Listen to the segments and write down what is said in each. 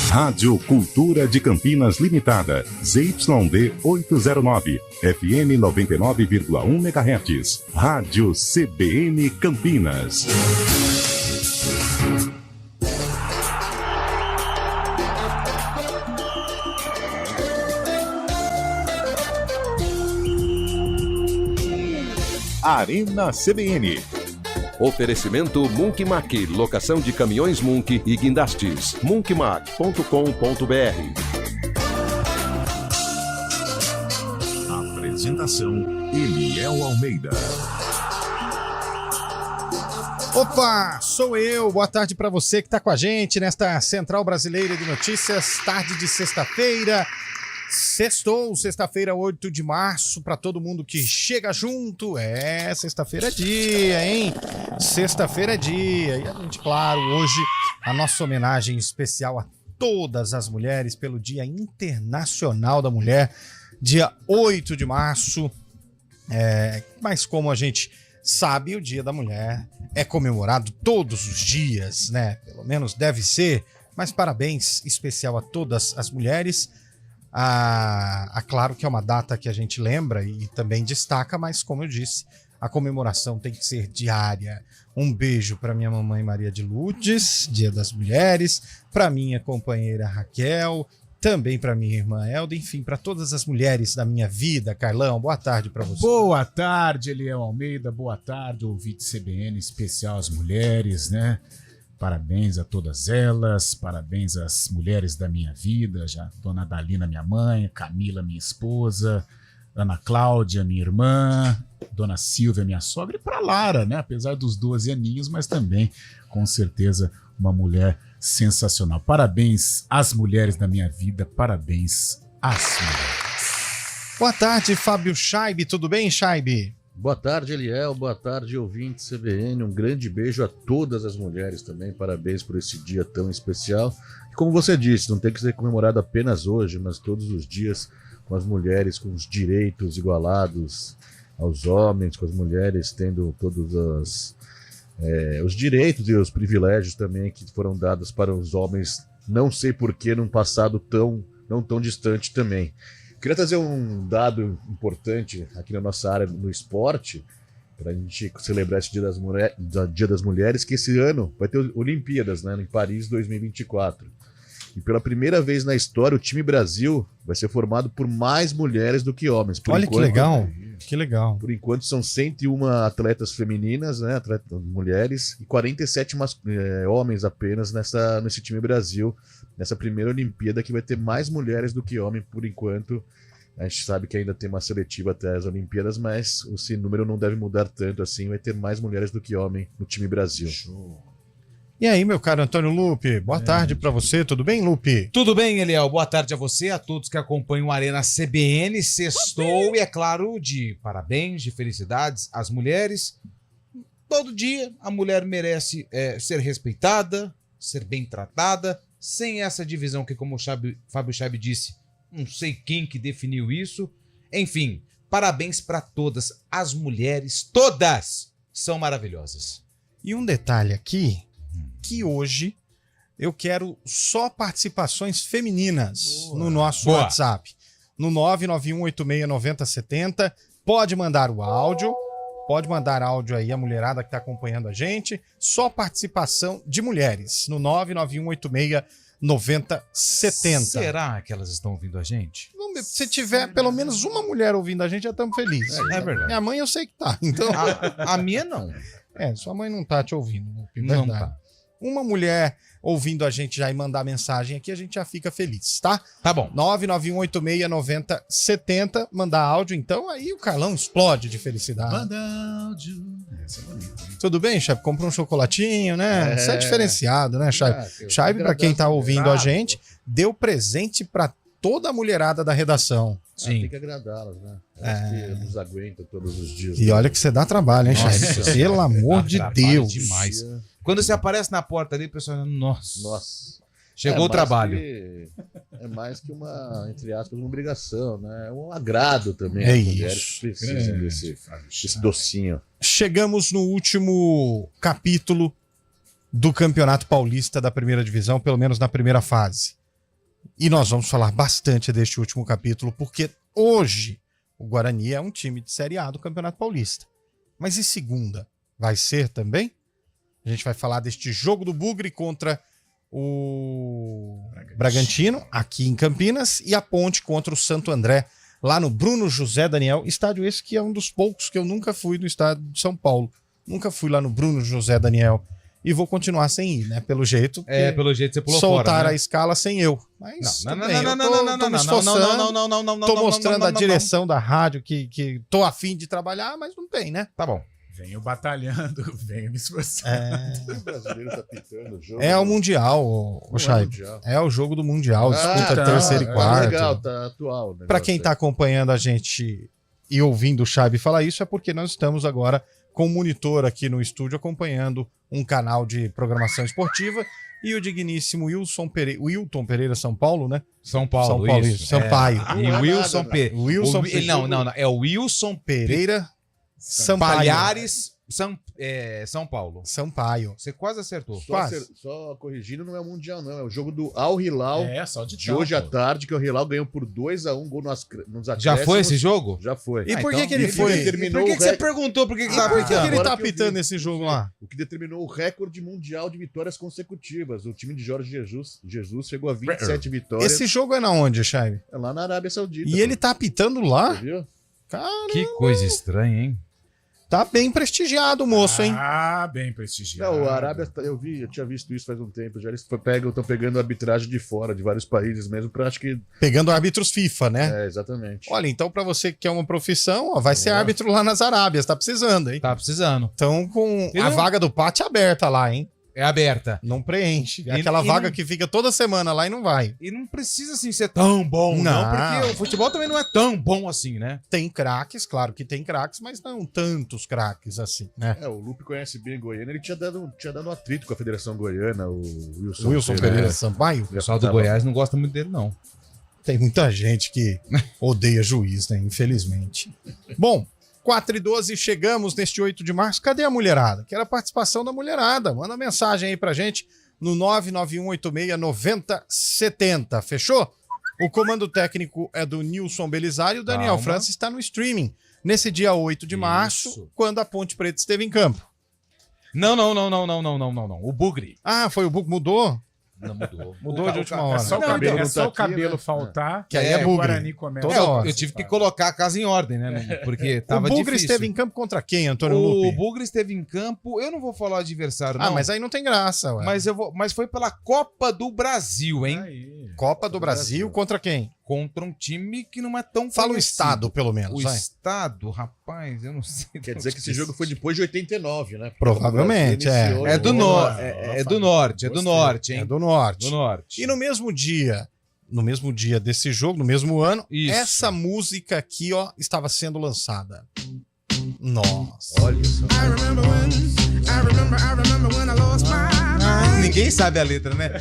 Rádio Cultura de Campinas Limitada, ZYD 809, FM 99,1 MHz. Rádio CBN Campinas. Arena CBN. Oferecimento Munkmac, locação de caminhões Munk e guindastes. munkmac.com.br. Apresentação Eliel Almeida. Opa, sou eu. Boa tarde para você que está com a gente nesta Central Brasileira de Notícias, tarde de sexta-feira. Sextou, sexta-feira, 8 de março, para todo mundo que chega junto. Sexta-feira é dia, hein? Sexta-feira é dia. E a gente, claro, hoje a nossa homenagem especial a todas as mulheres pelo Dia Internacional da Mulher, dia 8 de março. Mas como a gente sabe, o Dia da Mulher é comemorado todos os dias, né? Pelo menos deve ser. Mas parabéns especial a todas as mulheres. Claro que é uma data que a gente lembra e também destaca, mas como eu disse, a comemoração tem que ser diária. Um beijo para minha mamãe Maria de Lourdes, Dia das Mulheres, para minha companheira Raquel, também para minha irmã Elda, enfim, para todas as mulheres da minha vida. Carlão, boa tarde para você. Boa tarde, Eliel Almeida, boa tarde, ouvinte CBN, especial às mulheres, né? Parabéns a todas elas, parabéns às mulheres da minha vida, já Dona Dalina, minha mãe, Camila, minha esposa, Ana Cláudia, minha irmã, Dona Silvia, minha sogra, e para Lara, né? Apesar dos 12 aninhos, mas também, com certeza, uma mulher sensacional. Parabéns às mulheres da minha vida, parabéns às mulheres. Boa tarde, Fábio Scheibe, tudo bem, Scheibe? Boa tarde, Eliel. Boa tarde, ouvinte CBN. Um grande beijo a todas as mulheres também. Parabéns por esse dia tão especial. E como você disse, não tem que ser comemorado apenas hoje, mas todos os dias, com as mulheres com os direitos igualados aos homens, com as mulheres tendo todos os direitos e os privilégios também que foram dados para os homens, não sei porquê, num passado não tão distante também. Queria trazer um dado importante aqui na nossa área no esporte, para a gente celebrar esse Dia das Mulheres, que esse ano vai ter Olimpíadas, né, em Paris 2024. E pela primeira vez na história, o time Brasil vai ser formado por mais mulheres do que homens. Olha que legal, que legal. Por enquanto são 101 atletas femininas, né, mulheres, e 47 homens apenas nesse time Brasil, nessa primeira Olimpíada, que vai ter mais mulheres do que homens por enquanto. A gente sabe que ainda tem uma seletiva até as Olimpíadas, mas esse número não deve mudar tanto assim, vai ter mais mulheres do que homens no time Brasil. Show. E aí, meu caro Antônio Lupe, boa tarde para você, tudo bem, Lupe? Tudo bem, Eliel, boa tarde a você, a todos que acompanham o Arena CBN, sextou e é claro, de parabéns, de felicidades às mulheres. Todo dia a mulher merece ser respeitada, ser bem tratada, sem essa divisão que, como o Fábio Scheibe disse, não sei quem que definiu isso. Enfim, parabéns para todas as mulheres, todas são maravilhosas. E um detalhe aqui, que hoje eu quero só participações femininas no nosso WhatsApp, no 991869070. Pode mandar o áudio, pode mandar áudio aí a mulherada que está acompanhando a gente, só participação de mulheres, no 991869070. Será que elas estão ouvindo a gente? Se tiver pelo menos uma mulher ouvindo a gente, já estamos felizes. É verdade. Minha mãe eu sei que tá, então... A minha não. Sua mãe não tá te ouvindo, Lupe, Não verdade. tá. Uma mulher ouvindo a gente já e mandar mensagem aqui, a gente já fica feliz, tá? Tá bom. 991869070, mandar áudio, então aí o Carlão explode de felicidade. Manda áudio. Essa é bonita. Tudo bem, Chaibe? Comprou um chocolatinho, né? Isso é diferenciado, né, Chaibe? Chaibe, pra quem tá ouvindo a gente, deu presente pra toda a mulherada da redação. Sim. Tem que agradá-las, né? Acho que nos aguenta todos os dias. E olha que você dá trabalho, hein, Chaibe? Pelo amor de Deus. Demais. Quando você aparece na porta ali, o pessoal fala, nossa. Chegou o mais trabalho. É mais que uma, entre aspas, uma obrigação, né? É um agrado também. É As isso. mulheres precisam desse docinho. Chegamos no último capítulo do Campeonato Paulista da primeira divisão, pelo menos na primeira fase. E nós vamos falar bastante deste último capítulo, porque hoje o Guarani é um time de Série A do Campeonato Paulista. Mas e segunda? Vai ser também? A gente vai falar deste jogo do Bugre contra o Bragantino, aqui em Campinas, e a Ponte contra o Santo André, lá no Bruno José Daniel. Estádio esse que é um dos poucos que eu nunca fui no estado de São Paulo. Nunca fui lá no Bruno José Daniel. E vou continuar sem ir, né? Pelo jeito. Pelo jeito você pulou soltar fora, né? a escala sem eu. Mas Não, tudo bem, eu tô me esforçando, tô mostrando a direção da rádio que tô afim de trabalhar, mas não tem, né? Tá bom. Venho batalhando, venho me esforçando. O brasileiro tá pitando o jogo. É o Mundial, o Chay. É o jogo do Mundial, disputa terceiro e quarto. Legal, tá atual. Para quem tá acompanhando a gente e ouvindo o Chay falar isso, é porque nós estamos agora com um monitor aqui no estúdio acompanhando um canal de programação esportiva e o digníssimo Wilton Pereira São Paulo, né? São Paulo, isso. Sampaio. E Wilson Pereira. Wilson Não. É o Wilson Pereira Sampaio. Palhares, São Paulo. Sampaio. Você quase acertou. Só corrigindo, não é o Mundial, não. É o jogo do Al Hilal Só de hoje à tarde, que o Hilal ganhou por 2-1, gol nos acréscimos. Já foi esse jogo? Já foi. E por então, que ele foi? Por que você perguntou por que ele tava Por que ele apitando? tá apitando esse jogo lá? O que determinou o recorde mundial de vitórias consecutivas. O time de Jorge Jesus chegou a 27 vitórias. Esse jogo é na onde, Chay? É lá na Arábia Saudita. E ele tá apitando lá? Você viu? Cara, Que coisa estranha, hein? tá bem prestigiado o moço, hein? Ah, bem prestigiado. Não, o Arábia, eu tinha visto isso faz um tempo. Já eles estão pegando arbitragem de fora, de vários países mesmo, pra acho que. Pegando árbitros FIFA, né? É, exatamente. Olha, então pra você que quer uma profissão, ó, vai ser árbitro lá nas Arábias, tá precisando, hein? Tá precisando. Então com E a não- vaga do pátio aberta lá, hein? É aberta. Não preenche. É E- aquela e vaga não- que fica toda semana lá e não vai. E não precisa, assim, ser tão bom, não. Não. Porque o futebol também não é tão bom assim, né? Tem craques, claro que tem craques, mas não tantos craques assim, né? É, o Lupe conhece bem a Goiânia, ele tinha dado um atrito com a Federação Goiana, o Wilson Pereira Sampaio. O pessoal do Goiás não gosta muito dele, não. Tem muita gente que odeia juiz, né? Infelizmente. Bom, 4h12, chegamos neste 8 de março. Cadê a mulherada? Quero a participação da mulherada. Manda mensagem aí pra gente no 991869070. Fechou? O comando técnico é do Nilson Belisário. O Daniel Calma. França está no streaming. Nesse dia 8 de março, Isso. quando a Ponte Preta esteve em campo. Não. O Bugre. Ah, foi o Bug mudou? Não mudou. Mudou de última É hora. só o Não, cabelo, então, é só tá o cabelo aqui, né? faltar. Que aí é o bugre. Guarani começa. Toda hora. Eu tive que colocar a casa em ordem, né? Porque tava o Bugre difícil. esteve em campo contra quem, Antônio O Lupe? Bugre esteve em campo. Eu não vou falar o adversário, não. Ah, mas aí não tem graça, ué. Mas foi pela Copa do Brasil, hein? Aí. Copa do Brasil contra quem? Contra um time que não é tão Fala o conhecido. estado, pelo menos. O vai. estado, rapaz, eu não sei. Quer dizer que esse jogo foi depois de 89, né? Provavelmente, O Brasil iniciou É do, no- norte, é do norte, é do norte, hein? É do norte. Do norte. E no mesmo dia desse jogo, no mesmo ano, Isso. essa música aqui, ó, estava sendo lançada. Nossa. Olha só. Ninguém sabe a letra, né?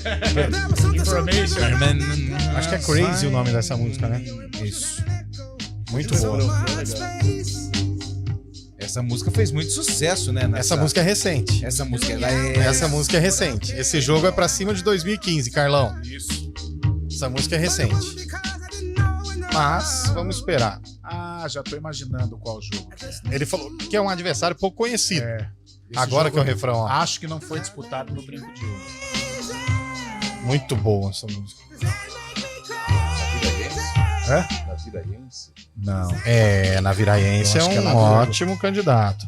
Information. Acho que é Crazy o nome dessa música, né? Isso. Muito boa. Essa música fez muito sucesso, né? Essa música é recente. Essa música ela é. Essa música é recente. Esse jogo é pra cima de 2015, Carlão. Isso. Essa música é recente. Mas, vamos esperar. Ah, já tô imaginando qual jogo. Ele falou que é um adversário pouco conhecido. É. Esse Agora jogo que é o refrão, ó. Acho que não foi disputado no Brinco de Ouro. Muito boa essa música. Na Viraense. Não. É, na Viraiense Eu é acho que é um na Vila. ótimo candidato.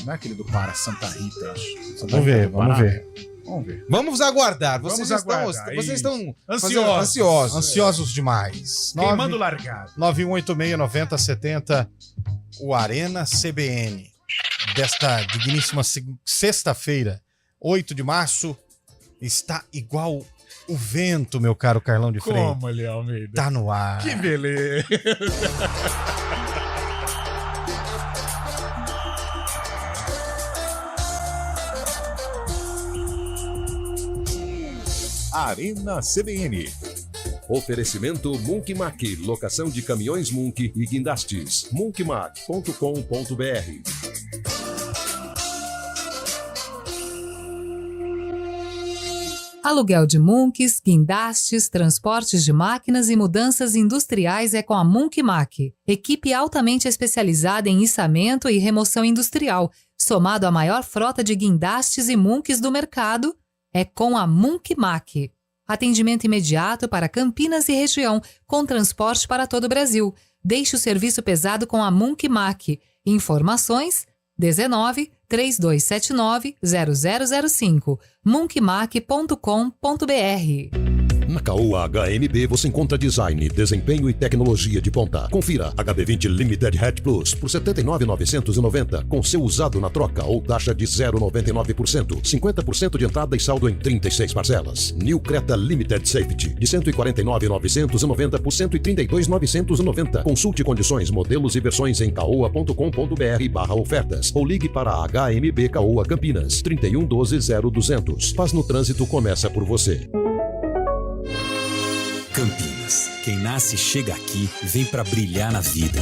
Não é aquele do Para Santa Rita, acho. Vamos ver, vamos ver. Vamos ver. Vamos aguardar. Vocês Vamos estão, aguardar, vocês isso. estão Ansiosos. ansiosos. Ansiosos demais. Queimando o largado. 91869070, o Arena CBN. Desta digníssima sexta-feira, 8 de março, está igual o vento, meu caro Carlão de Freitas. Como, Léo Almeida? Tá no ar. Que beleza. Arena CBN. Oferecimento Munkmac, locação de caminhões Munk e guindastes. munkmac.com.br. Aluguel de Munks, guindastes, transportes de máquinas e mudanças industriais é com a Munkmac. Equipe altamente especializada em içamento e remoção industrial, somado à maior frota de guindastes e Munks do mercado, é com a Munkmac. Atendimento imediato para Campinas e região, com transporte para todo o Brasil. Deixe o serviço pesado com a Munkmac. Informações 19 3279 0005 munkmac.com.br. Na Caoa HMB você encontra design, desempenho e tecnologia de ponta. Confira HB20 Limited Hatch Plus por R$ 79.990 com seu usado na troca ou taxa de 0,99%, 50% de entrada e saldo em 36 parcelas. New Creta Limited Safety de R$ 149.990 por R$ 132.990. Consulte condições, modelos e versões em caoa.com.br/ofertas ou ligue para a HMB Caoa Campinas 31 12 0200. Paz no trânsito começa por você. Campinas. Quem nasce chega aqui, vem pra brilhar na vida.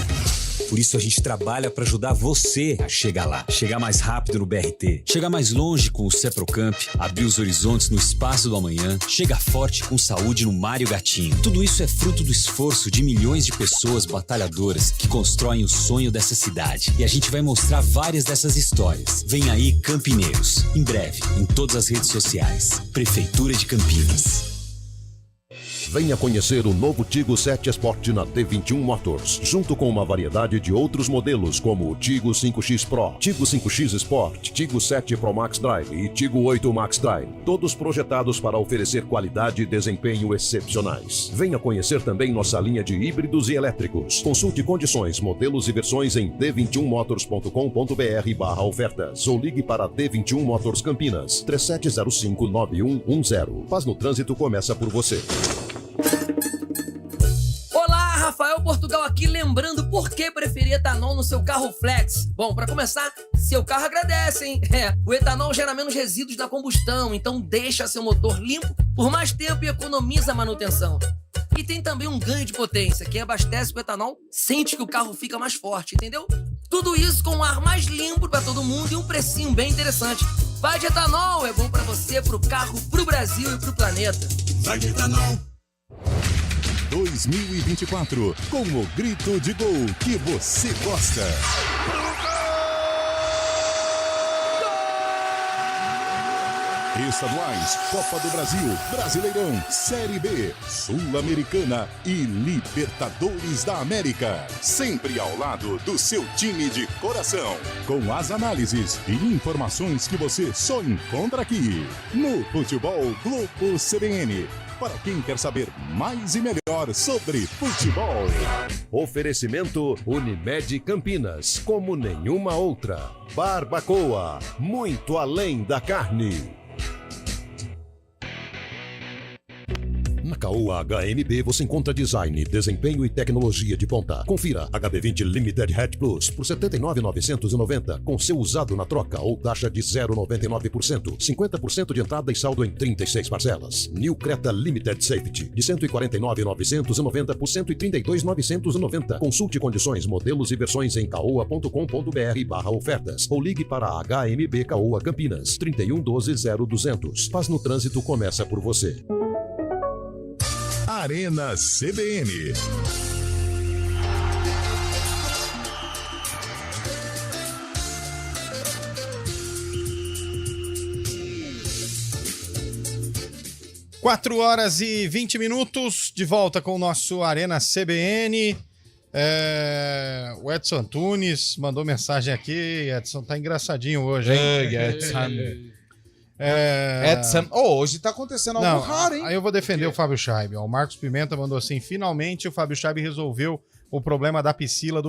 Por isso a gente trabalha para ajudar você a chegar lá. Chegar mais rápido no BRT, chegar mais longe com o Ceprocamp, abrir os horizontes no espaço do amanhã, chegar forte com saúde no Mário Gatinho. Tudo isso é fruto do esforço de milhões de pessoas batalhadoras que constroem o sonho dessa cidade. E a gente vai mostrar várias dessas histórias. Vem aí, Campineiros. Em breve, em todas as redes sociais. Prefeitura de Campinas. Venha conhecer o novo Tigo 7 Sport na D21 Motors, junto com uma variedade de outros modelos como o Tigo 5X Pro, Tigo 5X Sport, Tigo 7 Pro Max Drive e Tigo 8 Max Drive, todos projetados para oferecer qualidade e desempenho excepcionais. Venha conhecer também nossa linha de híbridos e elétricos. Consulte condições, modelos e versões em d21motors.com.br/ofertas ou ligue para D21 Motors Campinas 37059110. Paz no trânsito começa por você. Olá, Rafael Portugal aqui, lembrando por que preferir etanol no seu carro flex. Bom, para começar, seu carro agradece, hein? O etanol gera menos resíduos da combustão, então deixa seu motor limpo por mais tempo e economiza a manutenção. E tem também um ganho de potência, quem abastece com etanol sente que o carro fica mais forte, entendeu? Tudo isso com um ar mais limpo para todo mundo e um precinho bem interessante. Vai de etanol, é bom para você, pro carro, pro Brasil e pro planeta. Vai de etanol. 2024, com o grito de gol que você gosta. Estaduais, Copa do Brasil, Brasileirão, Série B, Sul-Americana e Libertadores da América. Sempre ao lado do seu time de coração. Com as análises e informações que você só encontra aqui. No Futebol Globo CBN. Para quem quer saber mais e melhor sobre futebol. Oferecimento Unimed Campinas, como nenhuma outra. Barbacoa, muito além da carne. Na Caoa HMB você encontra design, desempenho e tecnologia de ponta. Confira HB20 Limited Hatch Plus por R$ 79.990 com seu usado na troca ou taxa de 0,99%, 50% de entrada e saldo em 36 parcelas. New Creta Limited Safety de R$ 149.990 por R$ 132.990. Consulte condições, modelos e versões em caoa.com.br/ofertas ou ligue para a HMB Caoa Campinas 31 12 0200. Paz no trânsito começa por você. Arena CBN. Quatro horas e 20 minutos, de volta com o nosso Arena CBN. O Edson Antunes mandou mensagem aqui. Edson tá engraçadinho hoje, hein? Edson. Hoje tá acontecendo algo raro, hein? Aí eu vou defender o Fábio Scheibe. O Marcos Pimenta mandou assim: finalmente o Fábio Scheibe resolveu o problema da piscina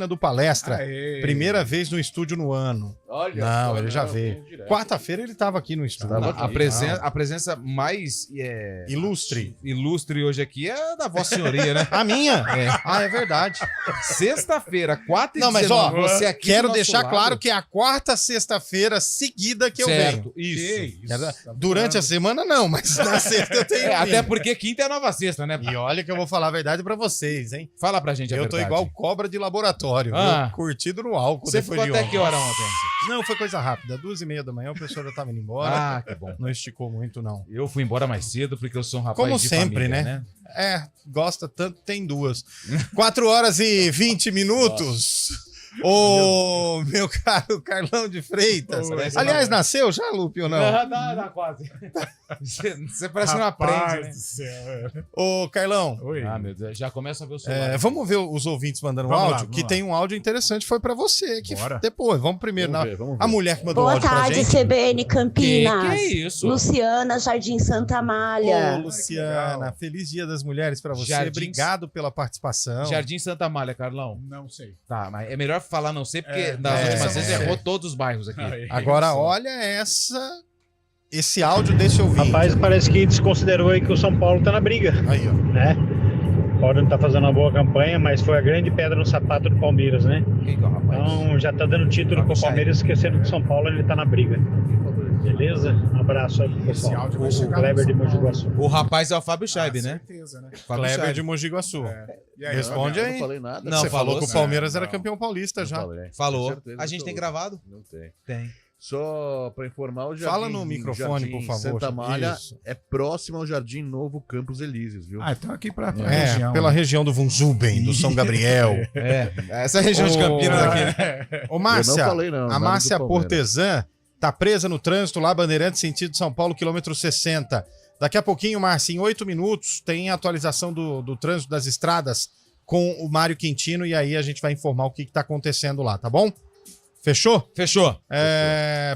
do Palestra. Aê. Primeira vez no estúdio no ano. Olha, não, ele já veio. Quarta-feira ele estava aqui no estúdio. A presença mais ilustre hoje aqui é da Vossa Senhoria, né? A minha? É verdade. Sexta-feira, 4h19. Não, mas você aqui quero deixar claro que é a quarta sexta-feira seguida que eu venho. Isso. Durante a semana não, mas na sexta eu tenho. Até porque quinta é a nova sexta, né? E olha que eu vou falar a verdade pra vocês, hein? Fala Fala pra gente a Eu verdade. tô igual cobra de laboratório, viu? Curtido no álcool. Você depois ficou de até ontem. que hora ontem? Não, foi coisa rápida. 2h30 da manhã, o pessoal já tava indo embora. Ah, que bom. Não esticou muito, não. Eu fui embora mais cedo porque eu sou um rapaz Como de sempre, família, né? Gosta tanto, tem 2. 4h20. Ô, meu caro Carlão de Freitas. Oi, Aliás, nasceu já, Lupe, ou não? Não, quase. Você parece que não aprende, né? do céu. Ô, Carlão, Oi. Ah, meu Deus, já começa a ver o celular. vamos ver os ouvintes mandando Vamos lá, áudio, vamos que lá. tem um áudio interessante, foi pra você. Que Bora. depois, vamos primeiro. Vamos ver. A mulher que mandou Boa áudio pra tarde, gente. CBN Campinas. Que é isso? Luciana, Jardim Santa Amália. Ô, Luciana, feliz Dia das Mulheres pra você. Jardins- Obrigado pela participação. Jardim Santa Malha, Carlão. Não sei. Tá, mas é melhor falar não sei, porque nas é, últimas vezes é. errou todos os bairros aqui. Agora, olha esse áudio desse ouvinte. Rapaz, parece que desconsiderou aí que o São Paulo tá na briga, Aí, ó. né? O Paulo não tá fazendo uma boa campanha, mas foi a grande pedra no sapato do Palmeiras, né? Quem que é o rapaz? Então já tá dando título pro Palmeiras, esquecendo que o São Paulo ele tá na briga. Beleza? Um abraço aí pro Esse pessoal. áudio vai O chegar Kleber de no Mogi São Paulo. Guaçu. O rapaz é o Fábio Scheibe, né? Certeza, né? Fábio Kleber Scheibe. de Mogi Guaçu. E aí, Responde Eu aí. não falei nada. Não, Você falou que o sim. Palmeiras era Não. campeão paulista já. Falou. Com certeza A gente tem absoluta. gravado? Não tem. Tem. Só para informar, o Jardim, Fala no microfone, Jardim por favor. Santa Malha Isso. é próximo ao Jardim Novo Campos Elíseos, viu? Ah, então aqui pra É, região. pela né? região do Vunzuben, do São Gabriel. Essa região de Campinas aqui, né? Ô, Márcia, Eu não falei, não. a Nada do Márcia Palmeiras. Portesã tá presa no trânsito lá, Bandeirantes, sentido São Paulo, quilômetro 60. Daqui a pouquinho, Márcia, em 8 minutos, tem a atualização do trânsito das estradas com o Mário Quintino e aí a gente vai informar o que tá acontecendo lá, tá bom? Fechou? Fechou.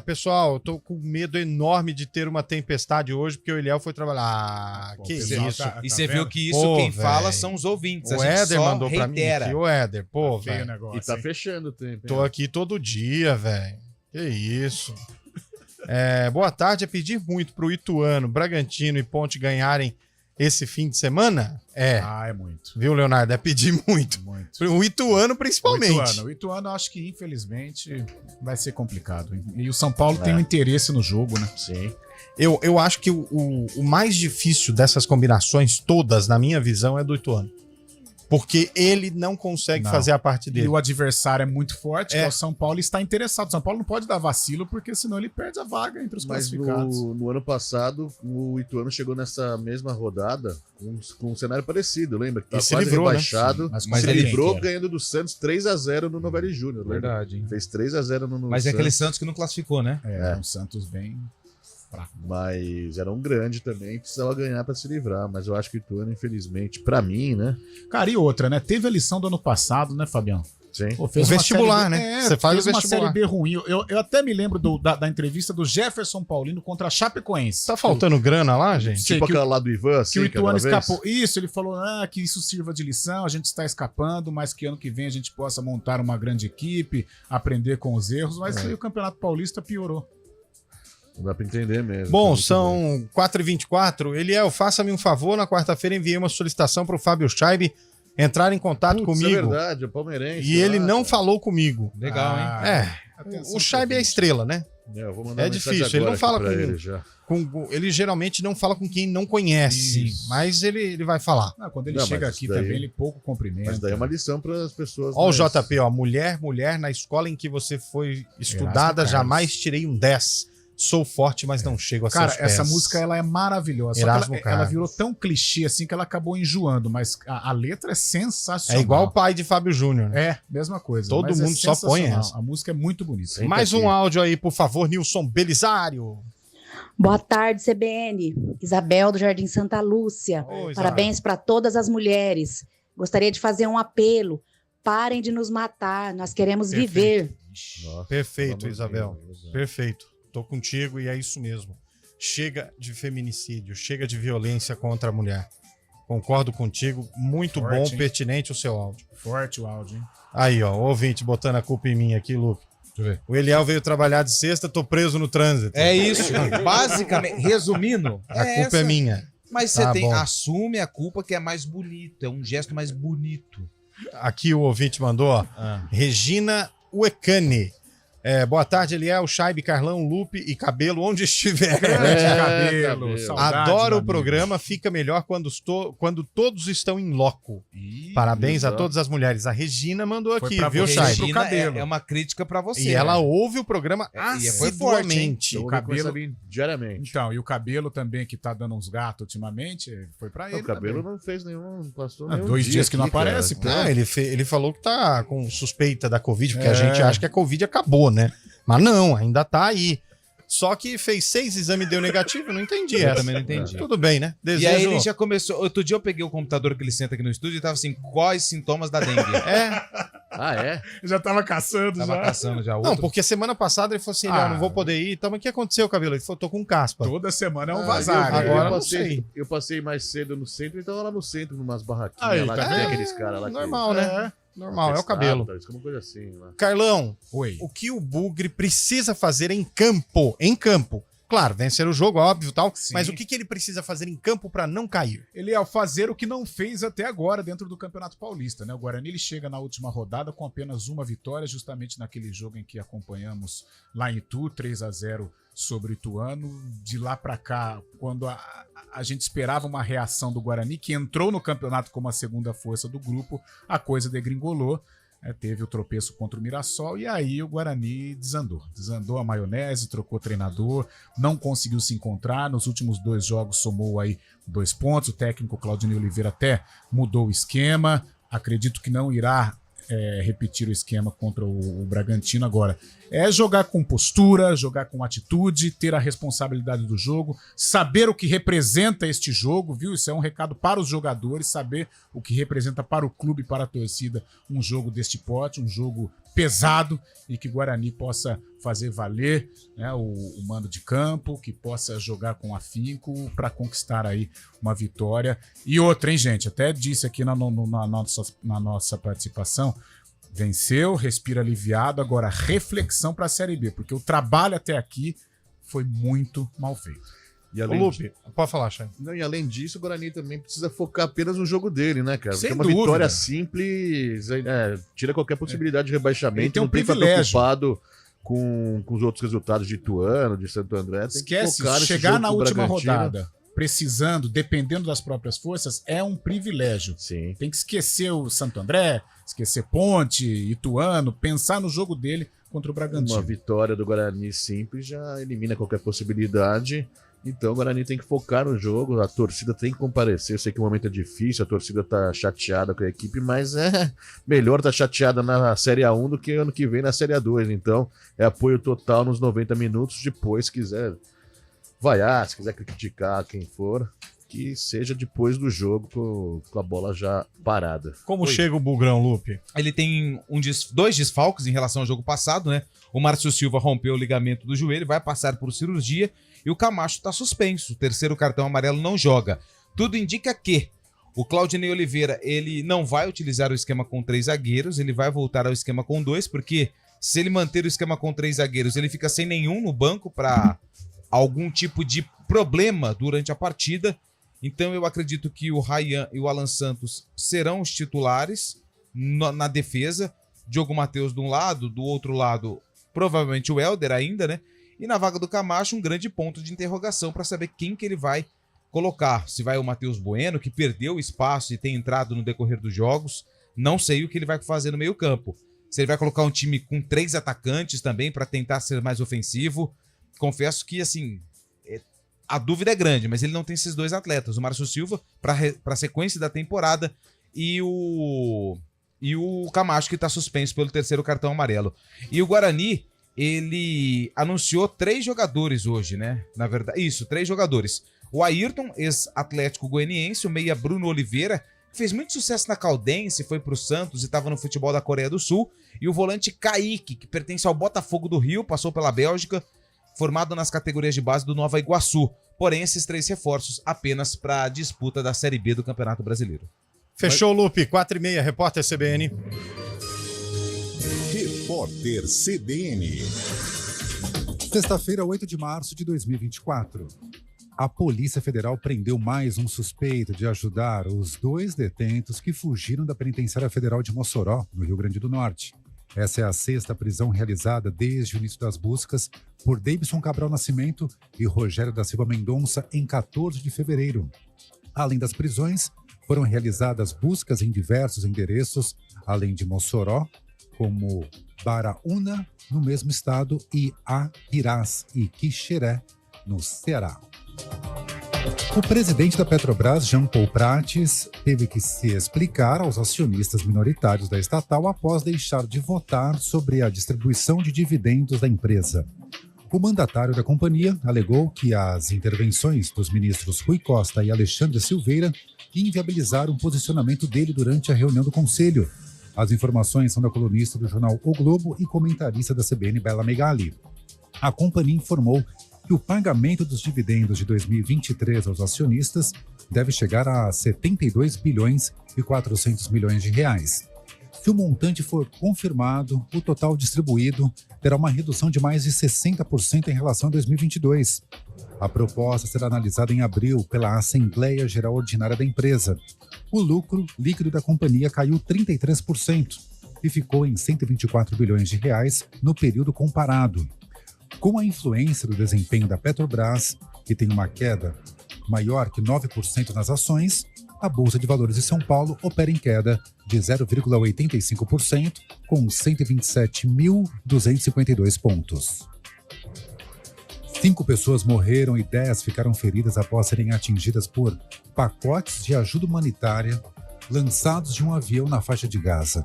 Pessoal, eu tô com medo enorme de ter uma tempestade hoje, porque o Eliel foi trabalhar. Ah, Pô, que pessoal, isso. tá E você viu vendo? que isso Pô, quem velho. fala são os ouvintes. O a gente Éder só mandou pra mim reitera. aqui. O Éder, pô, Feio o velho. negócio. E tá hein? fechando o tempo. hein? Tô aqui todo dia, velho. Que isso. Boa tarde. É pedir muito pro Ituano, Bragantino e Ponte ganharem esse fim de semana? Ah, é muito. Viu, Leonardo? É pedir muito. Muito. O Ituano, principalmente. O Ituano, acho que infelizmente vai ser complicado. Hein? E o São Paulo tem um interesse no jogo, né? Sim. Eu acho que o mais difícil dessas combinações todas, na minha visão, é do Ituano. Porque ele não consegue Não. fazer a parte E dele. o adversário é muito forte, que É. é o São Paulo, e está interessado. O São Paulo não pode dar vacilo, porque senão ele perde a vaga entre os Mas classificados. no ano passado, o Ituano chegou nessa mesma rodada com um cenário parecido, lembra? Que E tava se quase livrou, né? rebaixado, Mas se ele- livrou ganhando do Santos 3-0 no Novelli Júnior. lembra? Verdade, hein? Fez 3-0 no Mas é Santos, aquele Santos que não classificou, né? É, um Santos bem fraco. Mas era um grande também, precisava ganhar pra se livrar. Mas eu acho que o Ituano, infelizmente, pra mim, né? Cara, e outra, né? Teve a lição do ano passado, né, Fabião? Sim. Pô, O uma vestibular, série B- né? Você faz fez o uma vestibular. série B ruim. Eu até me lembro da entrevista do Jefferson Paulino contra a Chapecoense. Tá faltando grana lá, gente? Sei Tipo que aquela lá do Ivan, que assim, o Ituano aquela vez. escapou. Isso, ele falou que isso sirva de lição, a gente está escapando, mas que ano que vem a gente possa montar uma grande equipe, aprender com os erros, mas aí o Campeonato Paulista piorou. Não dá pra entender mesmo. Bom, Muito bem. são 4h24. Eliel, faça-me um favor. Na quarta-feira enviei uma solicitação pro Fábio Scheibe entrar em contato Putz, comigo. É verdade, é palmeirense. E ele lá, não cara. falou comigo. Legal, hein? Atenção O Scheibe é a pro estrela, né? Eu vou mandar É uma mensagem difícil, ele não agora fala aqui pra com- ele já. Ele geralmente não fala com quem não conhece, Isso. mas ele vai falar. Quando ele Não, chega mas aqui isso daí- também, ele pouco cumprimenta. Mas daí é uma lição para as pessoas. Ó, o mais- JP, ó, mulher, na escola em que você foi estudada, Carlos. jamais tirei um 10. Sou forte, mas não chego a Cara, seus pés. essa música ela é maravilhosa. Só Erasmo que ela Carlos. virou tão clichê assim que ela acabou enjoando, mas a letra é sensacional. É igual o pai de Fábio Júnior. né? É, mesma coisa. Todo mas mundo só põe sensacional. essa. A música é muito bonita. Sim. Mais um áudio aí, por favor, Nilson Belisário. Boa tarde, CBN. Isabel do Jardim Santa Lúcia. Ô, Isabel. Parabéns para todas as mulheres. Gostaria de fazer um apelo. Parem de nos matar. Nós queremos Perfeito. viver. Nossa, Perfeito, pelo amor de Isabel. Deus, né? Perfeito. Tô contigo e é isso mesmo. Chega de feminicídio, chega de violência contra a mulher. Concordo contigo. Muito Forte, bom, hein? pertinente o seu áudio. Forte o áudio, hein? Aí, ó, o ouvinte botando a culpa em mim aqui, Luke. O Eliel veio trabalhar de sexta, tô preso no trânsito. É isso. Basicamente, resumindo, A culpa é minha. Mas você Tá tem, bom. assume a culpa que é mais bonito, é um gesto mais bonito. Aqui o ouvinte mandou, ó. Regina Uecane. Boa tarde, Eliel, Chaibe, Carlão, Lupe e Cabelo, onde estiver. Cabelo. Saudades, Adoro o amigo. programa, fica melhor quando todos estão em loco. Parabéns a todas as mulheres. A Regina mandou Foi aqui, pra viu, você. Chaibe? Pro Regina cabelo. é uma crítica pra você. E ela né? ouve o programa E foi forte, hein? assiduamente. Eu O vou cabelo- começar a vir diariamente. Então, e o Cabelo também, que tá dando uns gatos ultimamente, foi pra ele O Cabelo também. não fez nenhum, não passou Ah, nenhum 2 dia dias que não aqui, cara. aparece, pô. Não, ele falou que tá com suspeita da Covid, porque a É. gente acha que a Covid acabou, né? Mas não, ainda tá aí. Só que fez 6 exames e deu negativo, não entendi Eu essa. também não entendi. Tudo bem, né? E aí Desejo... ele já começou. Outro dia eu peguei o computador que ele senta aqui no estúdio e tava assim: quais sintomas da dengue? Ah, é? Já tava caçando, Tava já. caçando já Não, outro. porque semana passada ele falou assim: não vou poder ir. Então, mas o que aconteceu, Cabelo? Ele falou: tô com caspa. Toda semana é um Ah, vazar. eu- né? agora eu não passei, sei. Eu passei mais cedo no centro, então lá no centro, numas barraquinhas Aí, lá tá que tem vendo? aqueles caras lá. Normal, né? Normal, é o cabelo. Isso é uma coisa assim lá. Carlão, Oi. o que o Bugre precisa fazer em campo? Em campo. Claro, vencer o jogo, óbvio e tal. Sim. Mas o que ele precisa fazer em campo pra não cair? Ele ao fazer o que não fez até agora dentro do Campeonato Paulista, né? O Guarani ele chega na última rodada com apenas uma vitória, justamente naquele jogo em que acompanhamos lá em Itu, 3-0 sobre o Ituano. De lá pra cá, quando a gente esperava uma reação do Guarani, que entrou no campeonato como a segunda força do grupo, a coisa degringolou. Teve o tropeço contra o Mirassol e aí o Guarani desandou a maionese, trocou treinador, não conseguiu se encontrar. Nos últimos 2 jogos somou aí 2 pontos. O técnico Claudinei Oliveira até mudou o esquema, acredito que não irá repetir o esquema contra o Bragantino. Agora é jogar com postura, jogar com atitude, ter a responsabilidade do jogo, saber o que representa este jogo, viu? Isso é um recado para os jogadores, saber o que representa para o clube, para a torcida, um jogo deste porte, um jogo pesado, e que o Guarani possa fazer valer, né, o mando de campo, que possa jogar com afinco para conquistar aí uma vitória. E outra, hein, gente? Até disse aqui na nossa participação, venceu, respira aliviado, agora reflexão para a Série B, porque o trabalho até aqui foi muito mal feito. E Ô, além, Lupe, pode falar, Chay. não, e além disso, o Guarani também precisa focar apenas no jogo dele, né, cara? Sem Porque uma dúvida. vitória simples tira qualquer possibilidade de Ele rebaixamento. tem um não tem que ficar privilégio. preocupado com os outros resultados de Ituano, de Santo André. Tem que Esquece, focar nesse chegar jogo na com o última Bragantino. rodada, precisando, dependendo das próprias forças, é um privilégio. Sim. Tem que esquecer o Santo André, esquecer Ponte, Ituano, pensar no jogo dele contra o Bragantino. Uma vitória do Guarani simples já elimina qualquer possibilidade. Então o Guarani tem que focar no jogo, a torcida tem que comparecer. Eu sei que o momento é difícil, a torcida tá chateada com a equipe, mas é melhor tá chateada na Série A1 do que ano que vem na Série A2. Então é apoio total nos 90 minutos. Depois, se quiser vaiar, se quiser criticar quem for, que seja depois do jogo com a bola já parada. Como chega o Bugrão, Lupe? Ele tem 2 desfalques em relação ao jogo passado, né? O Márcio Silva rompeu o ligamento do joelho, vai passar por cirurgia, e o Camacho está suspenso. O 3º cartão amarelo não joga. Tudo indica que o Claudinei Oliveira ele não vai utilizar o esquema com 3 zagueiros, ele vai voltar ao esquema com 2, porque se ele manter o esquema com 3 zagueiros, ele fica sem nenhum no banco para algum tipo de problema durante a partida. Então eu acredito que o Ryan e o Alan Santos serão os titulares na defesa. Diogo Matheus de um lado, do outro lado provavelmente o Helder ainda, né? E na vaga do Camacho um grande ponto de interrogação para saber quem que ele vai colocar. Se vai o Matheus Bueno, que perdeu espaço e tem entrado no decorrer dos jogos. Não sei o que ele vai fazer no meio campo. Se ele vai colocar um time com 3 atacantes também para tentar ser mais ofensivo. Confesso que, assim, a dúvida é grande, mas ele não tem esses 2 atletas. O Márcio Silva, para a sequência da temporada, e o Camacho, que está suspenso pelo 3º cartão amarelo. E o Guarani, ele anunciou 3 jogadores hoje, né? Na verdade, isso, 3 jogadores. O Ayrton, ex-Atlético Goianiense, o meia Bruno Oliveira, que fez muito sucesso na Caldense, foi pro Santos e estava no futebol da Coreia do Sul. E o volante Kaique, que pertence ao Botafogo do Rio, passou pela Bélgica, formado nas categorias de base do Nova Iguaçu. Porém, esses 3 reforços apenas para a disputa da Série B do Campeonato Brasileiro. Fechou, Lupe. 4h30, repórter CBN. Repórter CBN. Sexta-feira, 8 de março de 2024. A Polícia Federal prendeu mais um suspeito de ajudar os 2 detentos que fugiram da Penitenciária Federal de Mossoró, no Rio Grande do Norte. Essa é a 6ª prisão realizada desde o início das buscas por Davidson Cabral Nascimento e Rogério da Silva Mendonça em 14 de fevereiro. Além das prisões, foram realizadas buscas em diversos endereços, além de Mossoró, como Baraúna, no mesmo estado, e Ahirás e Quixeré, no Ceará. O presidente da Petrobras, Jean Paul Prates, teve que se explicar aos acionistas minoritários da estatal após deixar de votar sobre a distribuição de dividendos da empresa. O mandatário da companhia alegou que as intervenções dos ministros Rui Costa e Alexandre Silveira inviabilizaram o posicionamento dele durante a reunião do Conselho. As informações são da colunista do jornal O Globo e comentarista da CBN, Bela Megali. A companhia informou que o pagamento dos dividendos de 2023 aos acionistas deve chegar a 72 bilhões e 400 milhões de reais. Se o montante for confirmado, o total distribuído terá uma redução de mais de 60% em relação a 2022. A proposta será analisada em abril pela Assembleia Geral Ordinária da empresa. O lucro líquido da companhia caiu 33% e ficou em 124 bilhões de reais no período comparado. Com a influência do desempenho da Petrobras, que tem uma queda maior que 9% nas ações, a Bolsa de Valores de São Paulo opera em queda de 0,85%, com 127.252 pontos. 5 pessoas morreram e 10 ficaram feridas após serem atingidas por pacotes de ajuda humanitária lançados de um avião na faixa de Gaza.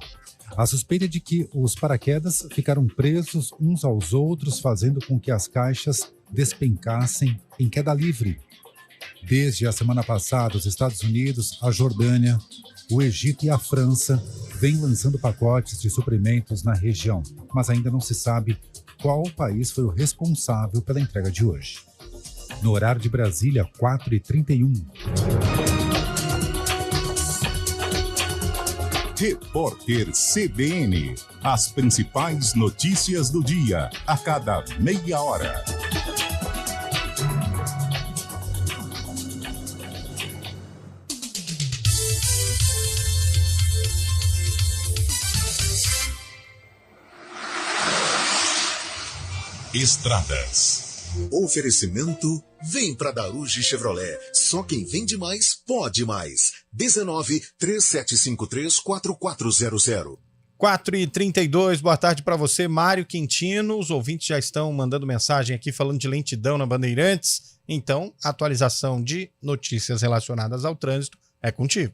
A suspeita é de que os paraquedas ficaram presos uns aos outros, fazendo com que as caixas despencassem em queda livre. Desde a semana passada, os Estados Unidos, a Jordânia, o Egito e a França vêm lançando pacotes de suprimentos na região, mas ainda não se sabe qual país foi o responsável pela entrega de hoje. No horário de Brasília, 4h31. Repórter CBN. As principais notícias do dia, a cada meia hora. Estradas. Oferecimento: vem pra Daruge Chevrolet. Só quem vende mais, pode mais. 19-3753-4400. 4h32, boa tarde para você, Mário Quintino. Os ouvintes já estão mandando mensagem aqui falando de lentidão na Bandeirantes. Então, atualização de notícias relacionadas ao trânsito é contigo.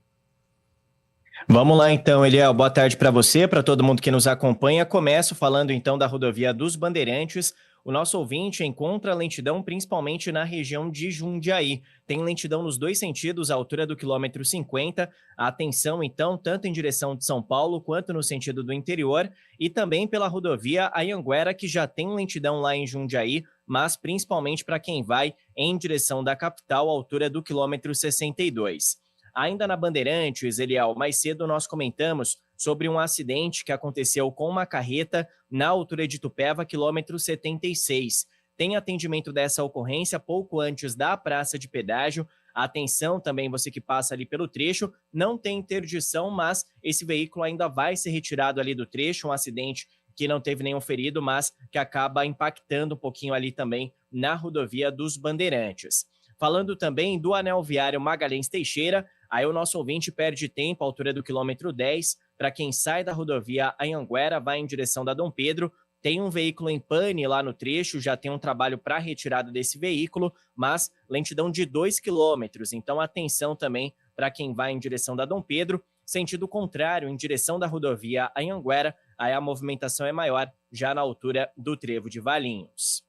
Vamos lá então, Eliel. Boa tarde para você, para todo mundo que nos acompanha. Começo falando então da rodovia dos Bandeirantes. O nosso ouvinte encontra lentidão principalmente na região de Jundiaí. Tem lentidão nos dois sentidos, à altura do quilômetro 50. Atenção, então, tanto em direção de São Paulo quanto no sentido do interior. E também pela rodovia Anhanguera, que já tem lentidão lá em Jundiaí, mas principalmente para quem vai em direção da capital, à altura do quilômetro 62. Ainda na Bandeirantes, Eliel, mais cedo nós comentamos sobre um acidente que aconteceu com uma carreta na altura de Itupeva, quilômetro 76. Tem atendimento dessa ocorrência pouco antes da praça de pedágio. Atenção também, você que passa ali pelo trecho, não tem interdição, mas esse veículo ainda vai ser retirado ali do trecho, um acidente que não teve nenhum ferido, mas que acaba impactando um pouquinho ali também na rodovia dos Bandeirantes. Falando também do anel viário Magalhães Teixeira, aí o nosso ouvinte perde tempo à altura do quilômetro 10. Para quem sai da rodovia Anhanguera, vai em direção da Dom Pedro, tem um veículo em pane lá no trecho, já tem um trabalho para retirada desse veículo, mas lentidão de 2 quilômetros. Então atenção também para quem vai em direção da Dom Pedro. Sentido contrário, em direção da rodovia Anhanguera, aí a movimentação é maior, já na altura do trevo de Valinhos.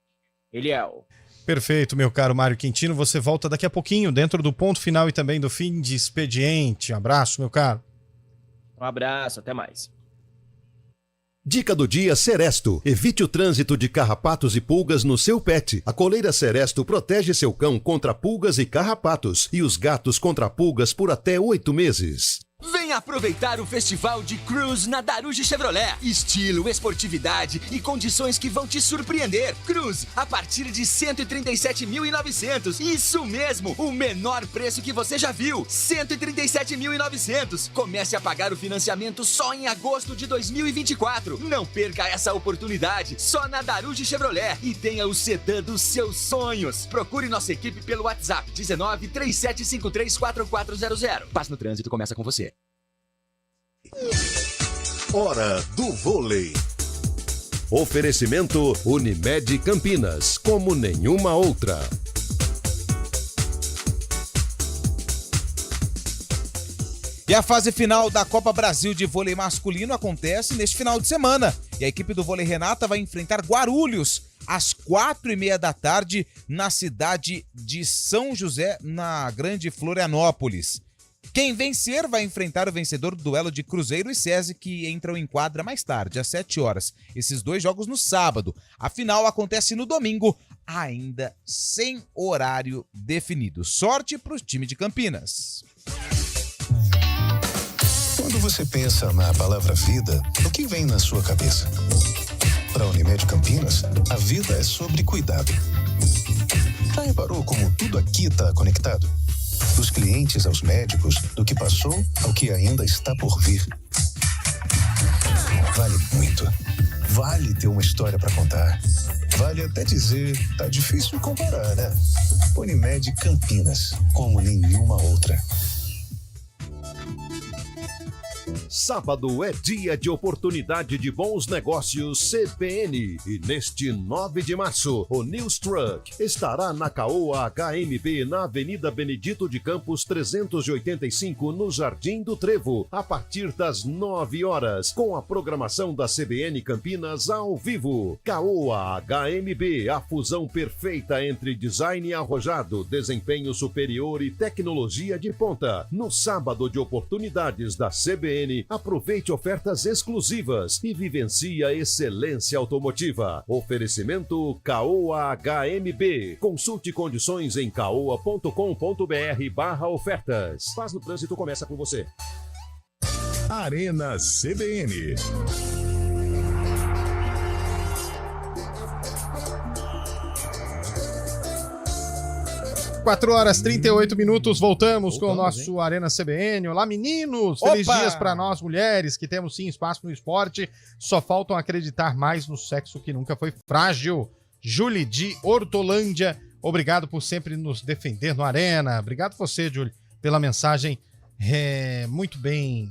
Eliel. Perfeito, meu caro Mário Quintino. Você volta daqui a pouquinho, dentro do ponto final e também do fim de expediente. Abraço, meu caro. Um abraço, até mais. Dica do dia Seresto. Evite o trânsito de carrapatos e pulgas no seu pet. A coleira Seresto protege seu cão contra pulgas e carrapatos e os gatos contra pulgas por até 8 meses. Vem Venha aproveitar o festival de Cruze na Daruge Chevrolet. Estilo, esportividade e condições que vão te surpreender. Cruze, a partir de 137.900. Isso mesmo, o menor preço que você já viu. 137.900. Comece a pagar o financiamento só em agosto de 2024. Não perca essa oportunidade. Só na Daruge Chevrolet. E tenha o sedã dos seus sonhos. Procure nossa equipe pelo WhatsApp 19 3753 4400. Paz no trânsito começa com você. Hora do vôlei. Oferecimento Unimed Campinas, como nenhuma outra. E a fase final da Copa Brasil de vôlei masculino acontece neste final de semana. E a equipe do Vôlei Renata vai enfrentar Guarulhos às 4h30 da tarde na cidade de São José, na Grande Florianópolis. Quem vencer vai enfrentar o vencedor do duelo de Cruzeiro e SESI, que entram em quadra mais tarde, às 7 horas. Esses dois jogos no sábado. A final acontece no domingo, ainda sem horário definido. Sorte para o time de Campinas. Quando você pensa na palavra vida, o que vem na sua cabeça? Para a Unimed Campinas, a vida é sobre cuidado. Já reparou como tudo aqui está conectado? Dos clientes aos médicos, do que passou ao que ainda está por vir. Vale muito. Vale ter uma história para contar. Vale até dizer, tá difícil comparar, né? Unimed Campinas, como nenhuma outra. Sábado é dia de oportunidade de bons negócios CPN. E neste 9 de março, o News Truck estará na Caoa HMB, na Avenida Benedito de Campos 385, no Jardim do Trevo, a partir das 9 horas, com a programação da CBN Campinas ao vivo. Caoa HMB, a fusão perfeita entre design arrojado, desempenho superior e tecnologia de ponta. No sábado de oportunidades da CBN, aproveite ofertas exclusivas e vivencie a excelência automotiva. Oferecimento Caoa HMB. Consulte condições em caoa.com.br/ofertas. Paz no trânsito começa com você. Arena CBN. 4h38, voltamos com o nosso Arena CBN. Olá, meninos! Feliz dias para nós, mulheres, que temos sim espaço no esporte. Só faltam acreditar mais no sexo que nunca foi frágil. Julie de Hortolândia, obrigado por sempre nos defender no Arena. Obrigado você, Julie, pela mensagem muito bem,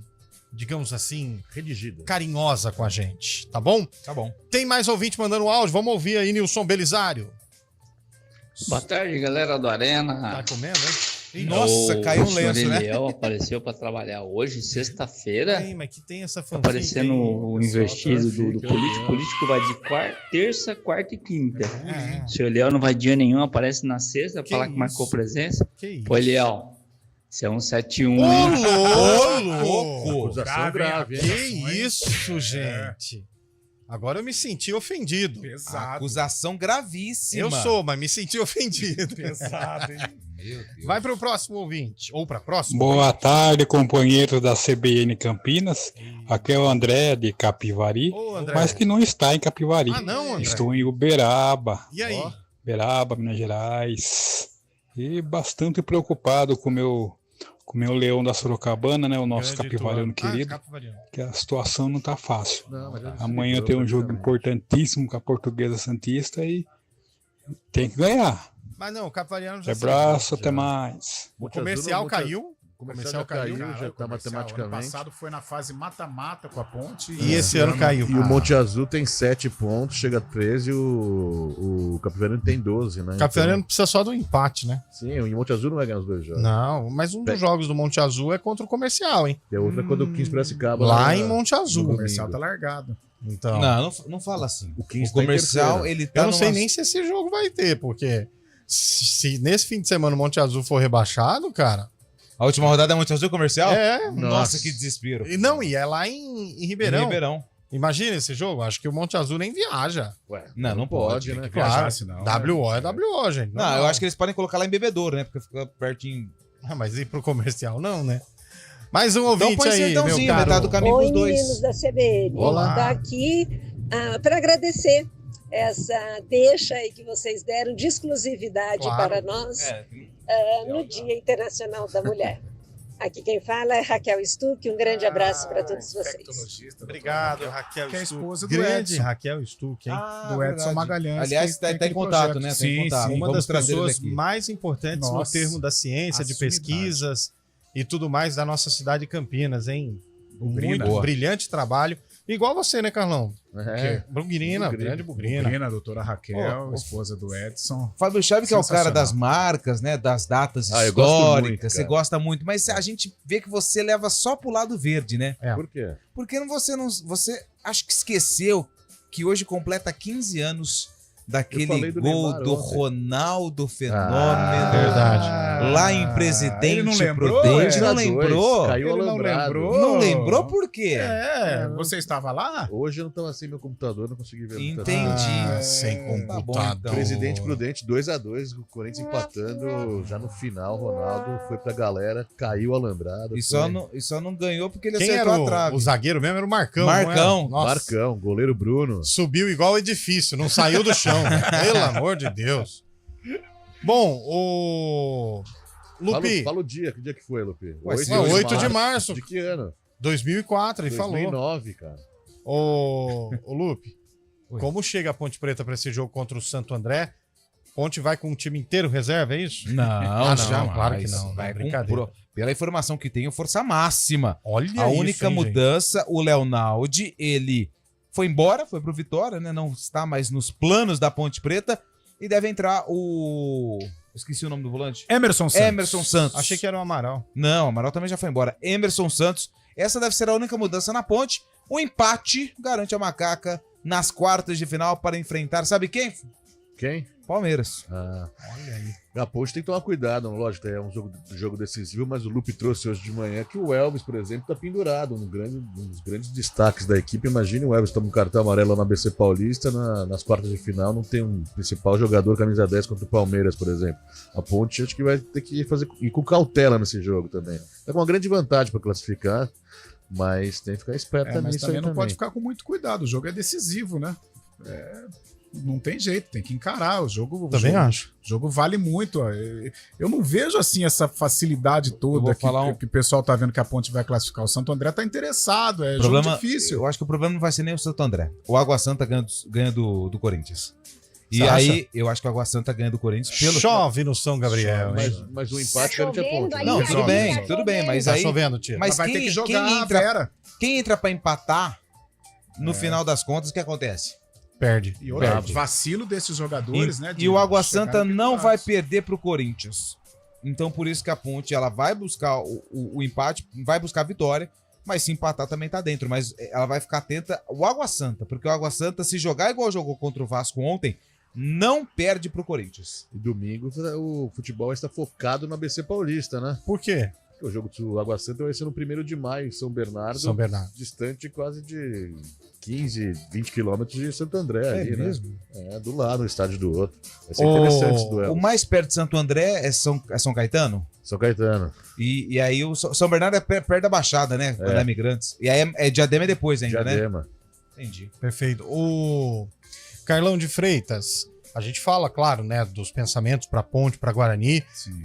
digamos assim, redigida, carinhosa com a gente, tá bom? Tá bom. Tem mais ouvinte mandando áudio, vamos ouvir aí, Nilson Belisário. Boa tarde, galera do Arena. Tá comendo, hein? Nossa, caiu um lenço, né? O Eliel apareceu para trabalhar hoje, sexta-feira. Mas que tem essa fanfic aparecendo o investido do político. O político vai de terça, quarta e quinta. Se o Eliel não vai dia nenhum, aparece na sexta, falar que marcou presença. Pô, Eliel, você é um 71. Ô, louco! Acusação grave, hein? Que isso, gente? Agora eu me senti ofendido. Pesado. Acusação gravíssima. Eu sou, mas me senti ofendido. Pesado, hein? Meu Deus. Vai para o próximo ouvinte. Ou para a próxima. Boa tarde, companheiros da CBN Campinas. Aqui é o André de Capivari, mas que não está em Capivari. Ah, não, André? Estou em Uberaba. E aí? Uberaba, Minas Gerais. E bastante preocupado com o meu leão da Sorocabana, né? O nosso capivariano querido. Que a situação não tá fácil. Amanhã tem um jogo importantíssimo com a Portuguesa Santista e tem que ganhar. Mas não, o capivariano já... Abraço, até mais. O comercial caiu. O comercial caiu, já está Ano matematicamente. passado foi na fase mata-mata com a Ponte. E esse ano caiu. E o Monte Azul tem 7 pontos, chega a 13, o Capivariano tem 12, né? O Capivariano precisa só do empate, né? Sim, o Monte Azul não vai ganhar os 2 jogos. Não, mas um dos jogos do Monte Azul é contra o comercial, hein? E a outra é quando o 15 Piracicaba. Lá em Monte Azul. O comercial tá largado. Então... Não fala assim. O 15 comercial, ele tá Eu não sei nem se esse jogo vai ter, porque se nesse fim de semana o Monte Azul for rebaixado, cara... A última rodada é Monte Azul comercial? É. Nossa, que desespero. E é lá em Ribeirão. Em Ribeirão. Imagina esse jogo. Acho que o Monte Azul nem viaja. Ué, não pode, né? Claro. WO é WO, gente. Não, eu acho que eles podem colocar lá em Bebedouro, né? Porque fica pertinho. Mas ir pro comercial não, né? Mais um ouvinte põe aí, Sertãozinho, meu caro. metade do caminho Oi, pros dois. meninos da CBN. Olá. Tá aqui para agradecer essa deixa aí que vocês deram de exclusividade Claro. para nós no Dia Internacional da Mulher. Aqui quem fala é Raquel Stuck. Um grande abraço para todos vocês. Obrigado, Raquel Que é a Stuck. esposa do Grande Edson. Raquel Stuck, hein? Do Edson Magalhães. Aliás, que tem tá em aquele contato, projeto. né? Tá em Sim, contato. sim. Uma Vamos das trazer ele pessoas aqui. mais importantes no Nossa, termo da ciência, de a pesquisas e tudo mais da nossa cidade de Campinas, hein? Bugrina. Muito Boa. brilhante trabalho. Igual você, né, Carlão? É. Bugrina, grande Bugrina. Bugrina, a doutora Raquel, Ó, esposa do Edson. Fábio Chaves, que é o cara Sensacional. das marcas, né? Das datas eu gosto muito, históricas. Você cara. gosta muito, mas a gente vê que você leva só pro lado verde, né? Por quê? Porque você acho que esqueceu que hoje completa 15 anos daquele falei do gol Neymar do ontem. Ronaldo Fenômeno. Verdade. Lá em Presidente ele não lembrou, Prudente. é? Não lembrou? Caiu Ele não alambrado. lembrou? Não lembrou por quê? Você estava lá? Hoje eu não tava sem meu computador, não consegui ver. o computador. Entendi. Sem Tá bom, computador. então. Presidente Prudente, 2-2, o Corinthians empatando já no final. Ronaldo foi pra galera, caiu alambrado. E só não ganhou porque ele Quem acertou era a trave. o zagueiro mesmo? Era o Marcão. Marcão. não era? Nossa. Marcão, goleiro Bruno. Subiu igual o edifício, não saiu do chão. Pelo amor de Deus. Bom, o Lupi, Fala o dia, que dia que foi, Lupi? Ué, 8 de março. De que ano? 2004, ele falou. 2009, cara. Ô Lupe, Oi. como chega a Ponte Preta para esse jogo contra o Santo André? Ponte vai com um time inteiro reserva, é isso? Não, não, jamais. claro que não. Vai É com brincadeira. pela informação que tenho, força máxima. Olha A isso, única hein, mudança, o Leonaldi, ele foi embora, foi pro Vitória, né? Não está mais nos planos da Ponte Preta. E deve entrar o... Esqueci o nome do volante. Emerson Santos. Emerson Santos. Achei que era o Amaral. Não, o Amaral também já foi embora. Emerson Santos. Essa deve ser a única mudança na Ponte. O empate garante a Macaca nas quartas de final para enfrentar, sabe quem? Quem? Palmeiras. Ah, Olha aí. a Ponte tem que tomar cuidado, lógico, é um jogo decisivo, mas o Lupe trouxe hoje de manhã que o Elvis, por exemplo, tá pendurado, um dos grandes destaques da equipe. Imagine o Elvis toma um cartão amarelo na BC Paulista, nas quartas de final não tem um principal jogador camisa 10 contra o Palmeiras, por exemplo. A Ponte acho que vai ter que ir com cautela nesse jogo também. É uma grande vantagem para classificar, mas tem que ficar esperto Mas nisso também aí não também. pode ficar com muito cuidado. O jogo é decisivo, né? Não tem jeito, tem que encarar. O jogo vale muito. Ó. Eu não vejo assim essa facilidade toda que o pessoal tá vendo que a Ponte vai classificar. O Santo André tá interessado, é jogo difícil. Eu acho que o problema não vai ser nem o Santo André. O Água Santa ganha do Corinthians. E Você acha? aí, eu acho que o Água Santa ganha do Corinthians pelo... Chove no São Gabriel. hein? Mas o empate garante a Ponte. né? Não, tudo bem, mas Tá aí... chovendo, tia. Mas vai ter que jogar, quem entra pra empatar, no final das contas, o que acontece? Perde. E outro vacilo desses jogadores, né? E o Água chegar Santa não pendurados. vai perder pro Corinthians. Então, por isso que a Ponte ela vai buscar o empate, vai buscar a vitória, mas se empatar também tá dentro. Mas ela vai ficar atenta ao Água Santa, porque o Água Santa, se jogar igual jogou contra o Vasco ontem, não perde pro Corinthians. E domingo o futebol está focado na BC Paulista, né? Por quê? O jogo do Água Santa vai ser no 1º de maio, em São Bernardo. São Bernardo. Distante quase de 15, 20 quilômetros de Santo André. Ali, mesmo? Né? É, do lado, um estádio do outro. Vai ser interessante esse duelo. O mais perto de Santo André é São Caetano? São Caetano. E aí o São Bernardo é perto da Baixada, né? Quando é Imigrantes. E aí Diadema é depois ainda, Diadema. né? Entendi. Perfeito. O Carlão de Freitas, a gente fala, claro, né, dos pensamentos pra Ponte, pra Guarani,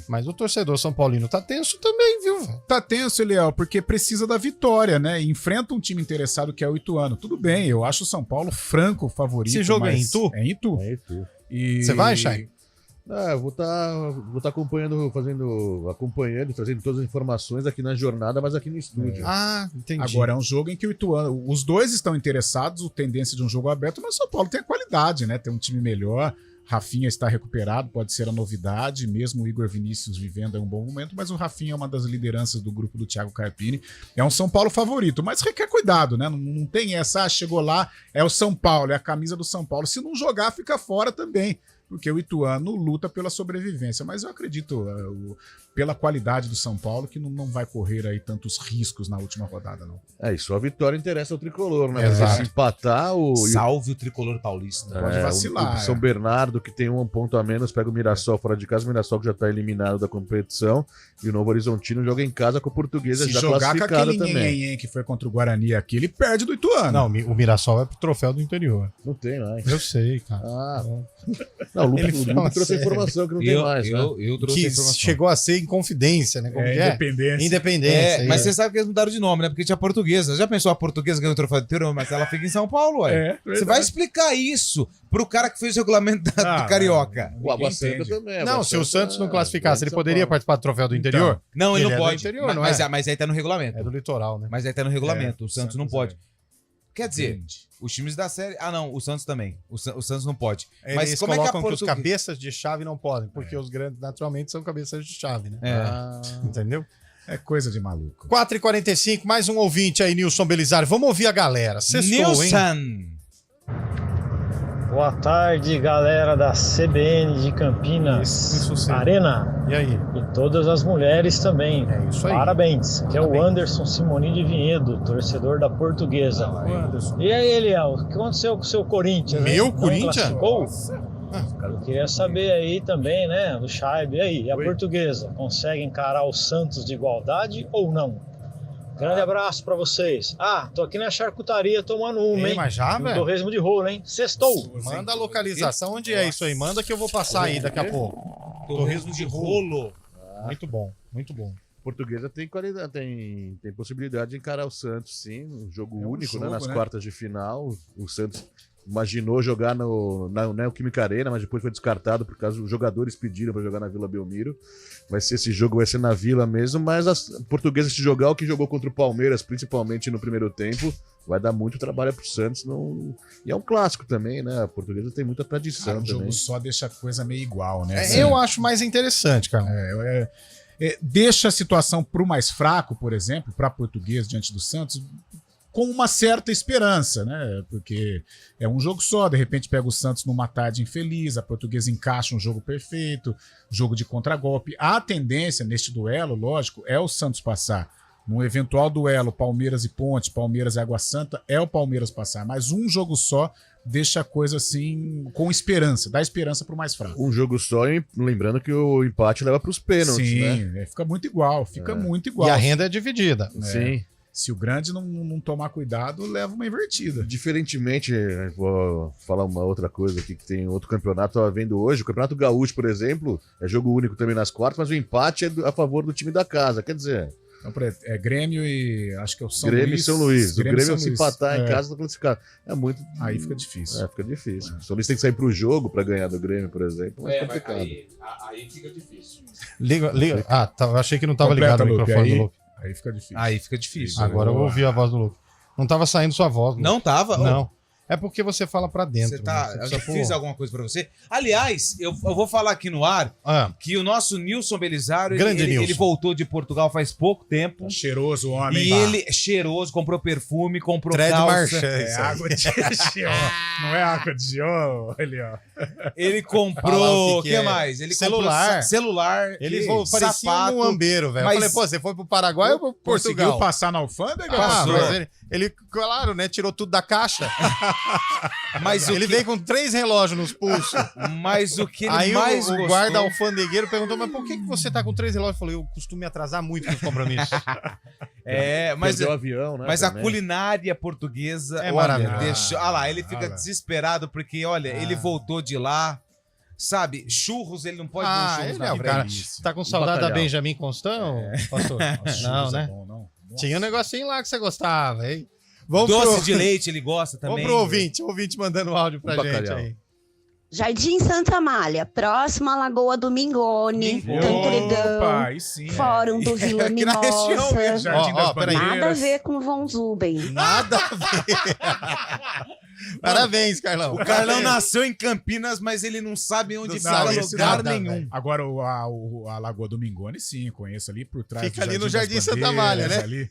mas o torcedor São Paulino tá tenso também, viu? Velho? Tá tenso, Eliel, porque precisa da vitória, né? E enfrenta um time interessado que é o Ituano. Tudo bem, eu acho o São Paulo franco favorito. Esse jogo é em Itu? É em Itu. É em Itu. Você vai, Chay? Eu vou estar acompanhando, trazendo todas as informações aqui na jornada, mas aqui no estúdio. Ah, entendi. Agora é um jogo em que o Ituano, os dois estão interessados, o tendência de um jogo aberto, mas o São Paulo tem a qualidade, né? Tem um time melhor. Rafinha está recuperado, pode ser a novidade, mesmo o Igor Vinícius vivendo em um bom momento, mas o Rafinha é uma das lideranças do grupo do Thiago Carpini. É um São Paulo favorito, mas requer cuidado, né? Não tem essa, chegou lá, é o São Paulo, é a camisa do São Paulo. Se não jogar, fica fora também. porque o Ituano luta pela sobrevivência. Mas eu acredito, pela qualidade do São Paulo, que não vai correr aí tantos riscos na última rodada, não. E só a vitória interessa ao tricolor, né? Exato. Se empatar, Salve o tricolor paulista. Pode vacilar. O São Bernardo, que tem um ponto a menos, pega o Mirassol fora de casa. O Mirassol que já tá eliminado da competição. E o Novo Horizontino joga em casa com a Portuguesa Se já jogar com classificada aquele também. que foi contra o Guarani aqui, ele perde do Ituano. Não, o Mirassol vai pro troféu do interior. Não tem mais. Eu sei, cara. Não, o Lupe trouxe a informação que não tem mais, né? Eu trouxe a informação. Chegou a ser Inconfidência, né? Como que é? Independência. Independência. Mas você sabe que eles mudaram de nome, né? Porque tinha a Portuguesa. Já pensou a Portuguesa ganhou o troféu do interior, mas ela fica em São Paulo, ué. Você vai explicar isso pro cara que fez o regulamento do Carioca. O Água Santa também. Não, se o Santos não classificasse, ele poderia participar do troféu do interior? Não, ele não é pode. Interior, Mas aí tá no regulamento. É do litoral, né? Mas aí tá no regulamento. O Santos não pode. Quer dizer, os times da série... não, o Santos também. O Santos não pode. Mas Eles como é que a os cabeças de chave não podem? Porque os grandes, naturalmente, são cabeças de chave, né? Entendeu? É coisa de maluco. 4h45, mais um ouvinte aí, Nilson Belisário. Vamos ouvir a galera. Sextou, hein? Boa tarde, galera da CBN de Campinas, Arena. E aí? E todas as mulheres também. É isso aí. Parabéns. Que é o Anderson Simoni de Vinhedo, torcedor da Portuguesa. E aí, Eliel, o que aconteceu com o seu Corinthians? Meu Não Corinthians? classificou? Eu queria saber aí também, né, do Chaib. E aí, a Portuguesa consegue encarar o Santos de igualdade ou não? Grande abraço pra vocês. Tô aqui na charcutaria tomando uma, hein? Mas já, velho? Torresmo de rolo, hein? Sextou. Manda a localização, onde é isso aí? Manda que eu vou passar aí daqui a pouco. Torresmo de rolo. Muito bom, muito bom. Portuguesa tem qualidade, tem possibilidade de encarar o Santos, sim. Um jogo único, né? Nas quartas de final. O Santos imaginou jogar na Neoquímica Arena, mas depois foi descartado por causa dos jogadores pediram para jogar na Vila Belmiro. Esse jogo vai ser na Vila mesmo, mas a Portuguesa, se jogar o que jogou contra o Palmeiras, principalmente no primeiro tempo, vai dar muito trabalho pro Santos. E é um clássico também, né? A Portuguesa tem muita tradição também. O jogo só deixa a coisa meio igual, né? Eu acho mais interessante, cara. Deixa a situação pro mais fraco, por exemplo, pra Portuguesa diante do Santos, com uma certa esperança, né? Porque é um jogo só, de repente pega o Santos numa tarde infeliz, a Portuguesa encaixa um jogo perfeito, jogo de contragolpe. A tendência neste duelo, lógico, é o Santos passar. Num eventual duelo Palmeiras e Ponte, Palmeiras e Água Santa, é o Palmeiras passar. Mas um jogo só deixa a coisa assim com esperança, dá esperança pro mais fraco. Um jogo só, lembrando que o empate leva pros pênaltis, né? Fica muito igual, muito igual. E a renda é dividida. Sim. Se o grande não tomar cuidado, leva uma invertida. Diferentemente, vou falar uma outra coisa aqui, que tem outro campeonato, estava vendo hoje, o Campeonato Gaúcho, por exemplo, é jogo único também nas quartas, mas o empate é a favor do time da casa, quer dizer... Então, é Grêmio e acho que é o São Luís. Grêmio e São Luís. O Grêmio, São se empatar em casa, tá classificado. É muito... Aí fica difícil. Fica difícil. O São Luís tem que sair pro jogo para ganhar do Grêmio, por exemplo, mas é complicado. Aí fica difícil. Liga. Achei que não tava ligado o microfone do Luke. Aí fica difícil. Aí fica difícil. Agora eu ouvi a voz do Luke. Não tava saindo sua voz. Luke. Não tava? Não. É porque você fala pra dentro. Você tá... Eu fiz alguma coisa pra você? Aliás, eu vou falar aqui no ar que o nosso Nilson Belisário, ele voltou de Portugal faz pouco tempo. Tá cheiroso o homem. E ele é cheiroso, comprou perfume, comprou calça. É água de Gion. Não é água de Gion? Ele comprou... O que mais? Ele celular. Ele parecia um muambeiro, velho. Eu falei, você foi pro Paraguai ou pro Portugal? Conseguiu passar na alfândega? Mas ele, claro, né? Tirou tudo da caixa. Mas ele veio com 3 relógios nos pulsos. Mas o que ele aí mais o gostou... guarda alfandegueiro perguntou, mas por que você tá com 3 relógios? Eu falei, eu costumo me atrasar muito nos compromissos. Mas o avião, né? Mas também. A culinária portuguesa é maravilhosa. Olha lá, ele fica desesperado porque, olha, ele voltou de lá. Sabe, churros, ele não pode ver churros na cara. Tá com saudade da Benjamin Constant, pastor? Não, né? Tinha um negocinho lá que você gostava, hein? Doce de leite ele gosta também. Vamos pro ouvinte mandando áudio pra gente aí. Jardim Santa Amália, próximo à Lagoa do Mingone. Tô entregando. Fórum do Vila Mimosa. Região mesmo, Jardim das Bandeiras. Nada a ver com Von Zuben. Nada a ver. Parabéns, Carlão. O Carlão nasceu em Campinas, mas ele não sabe onde fica lugar nenhum. Véio. Agora, a Lagoa do Mingone, sim, conheço ali por trás. Fica ali no Jardim Santa Amália, né? Ali.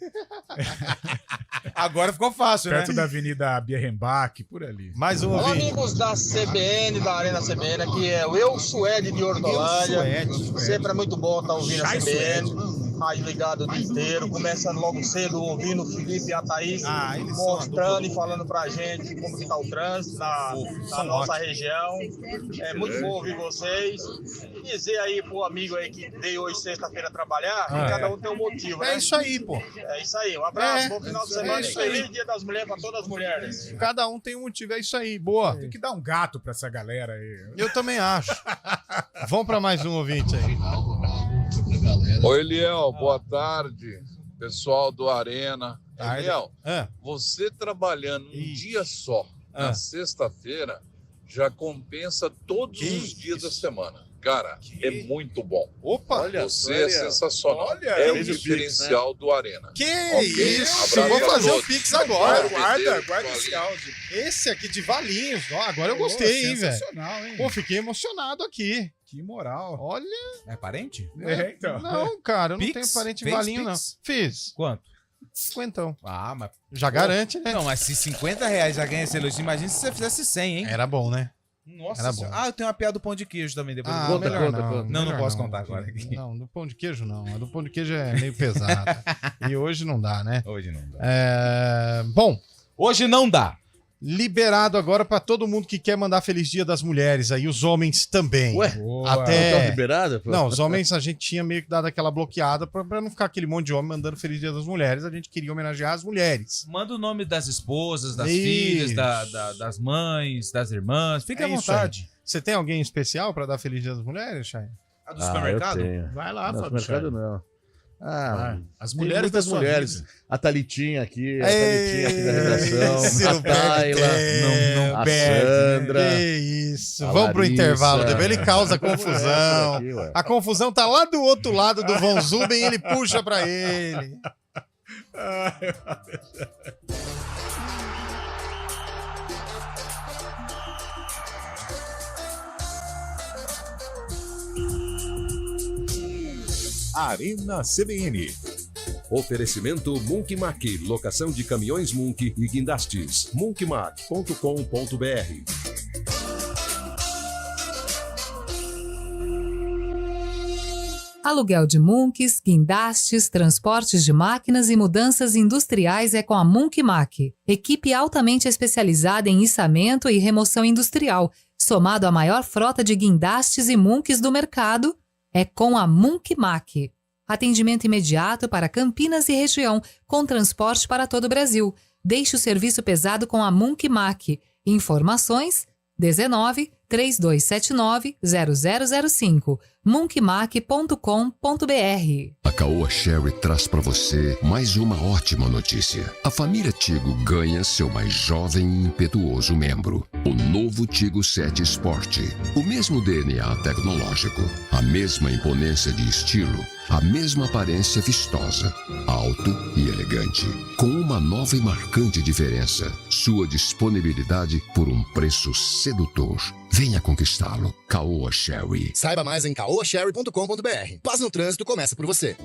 Agora ficou fácil, perto da Avenida Bierrenbach, por ali. Mais um Olá, amigos da CBN, da Arena CBN, aqui é o Eu Suede de Hortolândia. Sempre é muito bom estar ouvindo a CBN. Aí ligado o dia inteiro, começando logo cedo, ouvindo o Felipe e a Thaís mostrando e falando pra gente como que tá o trânsito na nossa região. É muito bom ouvir vocês. E dizer aí pro amigo aí que veio hoje sexta-feira trabalhar, que cada um tem um motivo, né? É isso aí, pô. É isso aí. Um abraço, bom final de semana e feliz Dia das Mulheres pra todas as mulheres. Cada um tem um motivo, é isso aí. Boa. Tem que dar um gato pra essa galera aí. Eu também acho. Vamos pra mais um ouvinte aí. Oi, Eliel, boa tarde, pessoal do Arena. Eliel, você trabalhando um dia só, na sexta-feira, já compensa todos os dias da semana. Cara, é muito bom. Opa! Olha, você é sensacional. É o diferencial do Arena. Que isso! Abraço, vou fazer o todos. Pix agora. Guarda esse áudio. Esse aqui de Valinhos. Ó, agora eu gostei, hein, velho? Sensacional, hein? Pô, fiquei emocionado aqui. Que moral. Olha. É parente? Então. Não, cara, eu não Pix? tenho parente em Fez Valinho, Pix? não. Fiz. Quanto? 50. Ah, mas... Já garante, né? Não, mas se R$50 já ganha esse elogio, imagina se você fizesse 100, hein? Era bom, né? Nossa Era senhora. bom. Ah, eu tenho uma piada do pão de queijo também. Depois eu Conta. Não Melhor posso contar agora aqui. Não, do pão de queijo não. A do pão de queijo é meio pesado. E hoje não dá, né? Hoje não dá. Bom. Hoje não dá. Liberado agora pra todo mundo que quer mandar Feliz Dia das Mulheres. Aí os homens também. Ué? Até... Tá liberado? Não, os homens a gente tinha meio que dado aquela bloqueada pra não ficar aquele monte de homem mandando Feliz Dia das Mulheres. A gente queria homenagear as mulheres. Manda o nome das esposas, das Isso. filhas, das mães, das irmãs. Fique à vontade. Você tem alguém especial pra dar Feliz Dia das Mulheres, Chay? A do supermercado? Eu tenho. Vai lá, no Fábio supermercado Chay. não. As tem mulheres muitas da sua mulheres. vida. A Thalitinha aqui, a Thalitinha aqui da redação, a não Tayla, não a perde, Sandra. Que isso. a Vamos pro Larissa. intervalo. Depois ele causa confusão. Aqui, ué. A confusão tá lá do outro lado do Von Zuben e ele puxa pra ele. Arena CBN. Oferecimento Munk Mac, locação de caminhões Munk e guindastes. munkmac.com.br. Aluguel de munks, guindastes, transportes de máquinas e mudanças industriais é com a Munk Mac. Equipe altamente especializada em içamento e remoção industrial, somado à maior frota de guindastes e munks do mercado, é com a Munk Mac. Atendimento imediato para Campinas e região, com transporte para todo o Brasil. Deixe o serviço pesado com a Munk Mac. Informações 19 3279 0005 munkmac.com.br. A Caoa Sherry traz para você mais uma ótima notícia. A família Tigo ganha seu mais jovem e impetuoso membro, o novo Tigo 7 Sport. O mesmo DNA tecnológico, a mesma imponência de estilo, a mesma aparência vistosa, alto e elegante, com uma nova e marcante diferença: sua disponibilidade por um preço sedutor. Venha conquistá-lo. Caoa Sherry. Saiba mais em caoasherry.com.br. Paz no trânsito começa por você.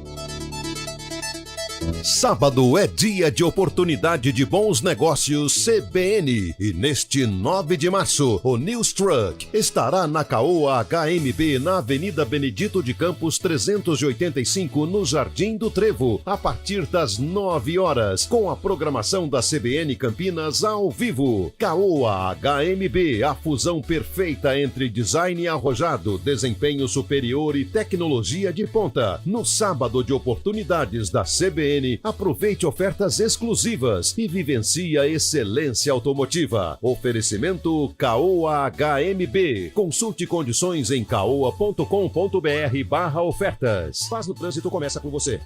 Sábado é dia de oportunidade de bons negócios CBN. E neste 9 de março, o News Truck estará na Caoa HMB, na Avenida Benedito de Campos 385, no Jardim do Trevo, a partir das 9 horas, com a programação da CBN Campinas ao vivo. Caoa HMB, a fusão perfeita entre design arrojado, desempenho superior e tecnologia de ponta. No sábado de oportunidades da CBN, aproveite ofertas exclusivas e vivencie a excelência automotiva. Oferecimento Caoa HMB. Consulte condições em caoa.com.br/ofertas. Paz no trânsito começa com você.